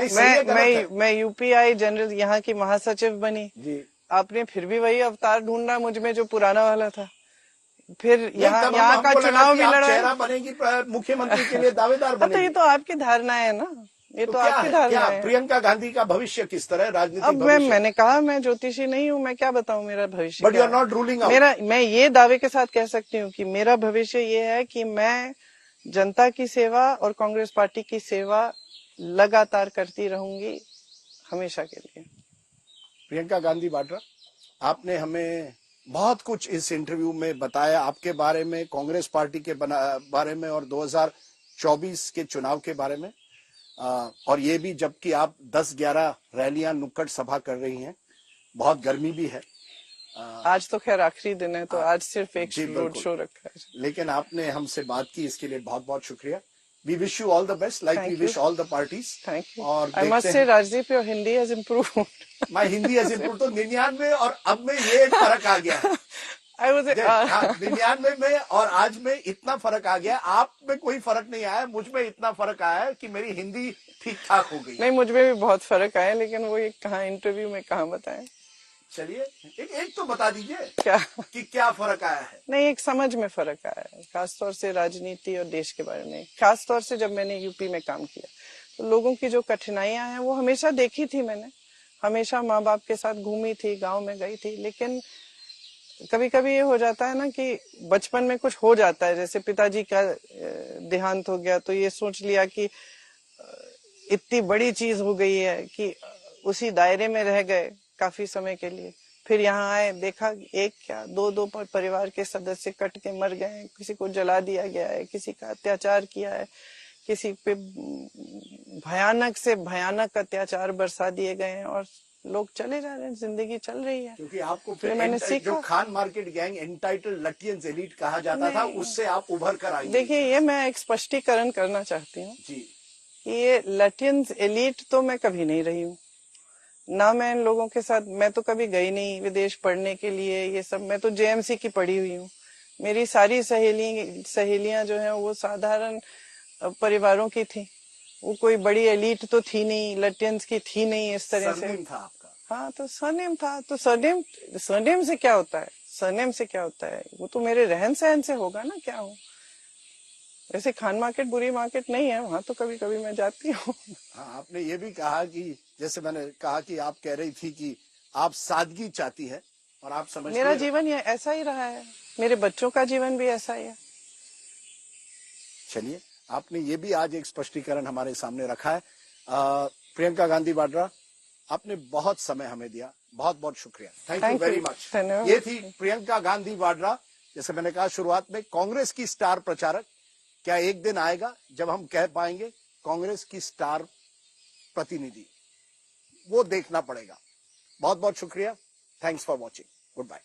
मैं यूपीआई जनरल, यहाँ की महासचिव बनी जी, आपने फिर भी वही अवतार ढूंढा मुझ में जो पुराना वाला था। फिर यहाँ का चुनाव भी लड़ा, चेहरा बनेगी मुख्यमंत्री के लिए, दावेदार बनेगी। तो ये तो आपकी धारणा है ना, ये तो आपकी धारणा है। प्रियंका गांधी का भविष्य किस तरह है, राजनीतिक अब मैंने कहा, मैं ज्योतिषी नहीं हूँ, मैं क्या बताऊं मेरा भविष्य। But you are not ruling out. मैं ये दावे के साथ कह सकती हूँ कि मेरा भविष्य ये है कि मैं जनता की सेवा और कांग्रेस पार्टी की सेवा लगातार करती रहूंगी, हमेशा के लिए। प्रियंका गांधी वाड्रा, आपने हमें बहुत कुछ इस इंटरव्यू में बताया, आपके बारे में, कांग्रेस पार्टी के बारे में, और 2024 के चुनाव के बारे में, और ये भी जबकि आप 10-11 रैलियां, नुक्कड़ सभा कर रही हैं, बहुत गर्मी भी है। आज तो खैर आखिरी दिन है, तो आज सिर्फ एक रोड शो रखा है, लेकिन आपने हमसे बात की, इसके लिए बहुत बहुत शुक्रिया। We wish you all the best, like we wish all the parties. Thank you. और I must say, Rajdeep, your Hindi has improved. My Hindi has improved. तो 99 और अब में ये एक फर्क आ गया है। I was 99 में और आज में इतना फर्क आ गया। आप में कोई फर्क नहीं आया, मुझ में इतना फर्क आया कि मेरी हिंदी ठीक ठाक हो गई। नहीं, मुझ में भी बहुत फर्क आया, लेकिन वो ये कहाँ इंटरव्यू में कहाँ बताएं। चलिए, एक तो बता दीजिए क्या कि क्या फर्क आया है? नहीं, एक समझ में फर्क आया है, खासतौर से राजनीति और देश के बारे में। खासतौर से जब मैंने यूपी में काम किया तो लोगों की जो कठिनाइयां हैं वो हमेशा देखी थी मैंने, हमेशा माँ बाप के साथ घूमी थी, गांव में गई थी, लेकिन कभी कभी ये हो जाता है ना कि बचपन में कुछ हो जाता है, जैसे पिताजी का देहांत हो गया तो ये सोच लिया कि इतनी बड़ी चीज हो गई है कि उसी दायरे में रह गए काफी समय के लिए। फिर यहाँ आए, देखा एक क्या दो दो परिवार के सदस्य कट के मर गए, किसी को जला दिया गया है, किसी का अत्याचार किया है, किसी पे भयानक से भयानक अत्याचार बरसा दिए गए हैं और लोग चले जा रहे हैं, जिंदगी चल रही है। क्योंकि आपको फिर मैंने सीखा, जो Khan market gang entitle Lutyens elite कहा जाता था, उससे आप उभर कर आई। देखिए, ये मैं एक स्पष्टीकरण करना चाहती हूँ जी, ये लटियंस एलीट तो मैं कभी नहीं रही हूँ ना। मैं इन लोगों के साथ, मैं तो कभी गई नहीं विदेश पढ़ने के लिए, ये सब मैं तो जेएमसी की पढ़ी हुई हूँ। मेरी सारी सहेलियां जो हैं वो साधारण परिवारों की थी, वो कोई बड़ी एलीट तो थी नहीं, लटियंस की थी नहीं इस तरह से। सरनेम था आपका? हाँ, तो सरनेम था, तो सरनेम से क्या होता है, सरनेम से क्या होता है, वो तो मेरे रहन सहन से होगा ना क्या हो। वैसे खान मार्केट बुरी मार्केट नहीं है, वहां तो कभी कभी मैं जाती हूँ। हाँ, आपने ये भी कहा कि जैसे मैंने कहा कि आप कह रही थी कि आप सादगी चाहती है और आप समझती मेरा है। जीवन ये ऐसा ही रहा है, मेरे बच्चों का जीवन भी ऐसा ही है। चलिए, आपने ये भी आज एक स्पष्टीकरण हमारे सामने रखा है। प्रियंका गांधी वाड्रा, आपने बहुत समय हमें दिया, बहुत बहुत शुक्रिया। Thank you very much. धन्यवाद। ये थी प्रियंका गांधी वाड्रा, जैसे मैंने कहा शुरुआत में, कांग्रेस की स्टार प्रचारक। क्या एक दिन आएगा जब हम कह पाएंगे कांग्रेस की स्टार प्रतिनिधि? वो देखना पड़ेगा। बहुत बहुत शुक्रिया। Thanks for watching. Good bye.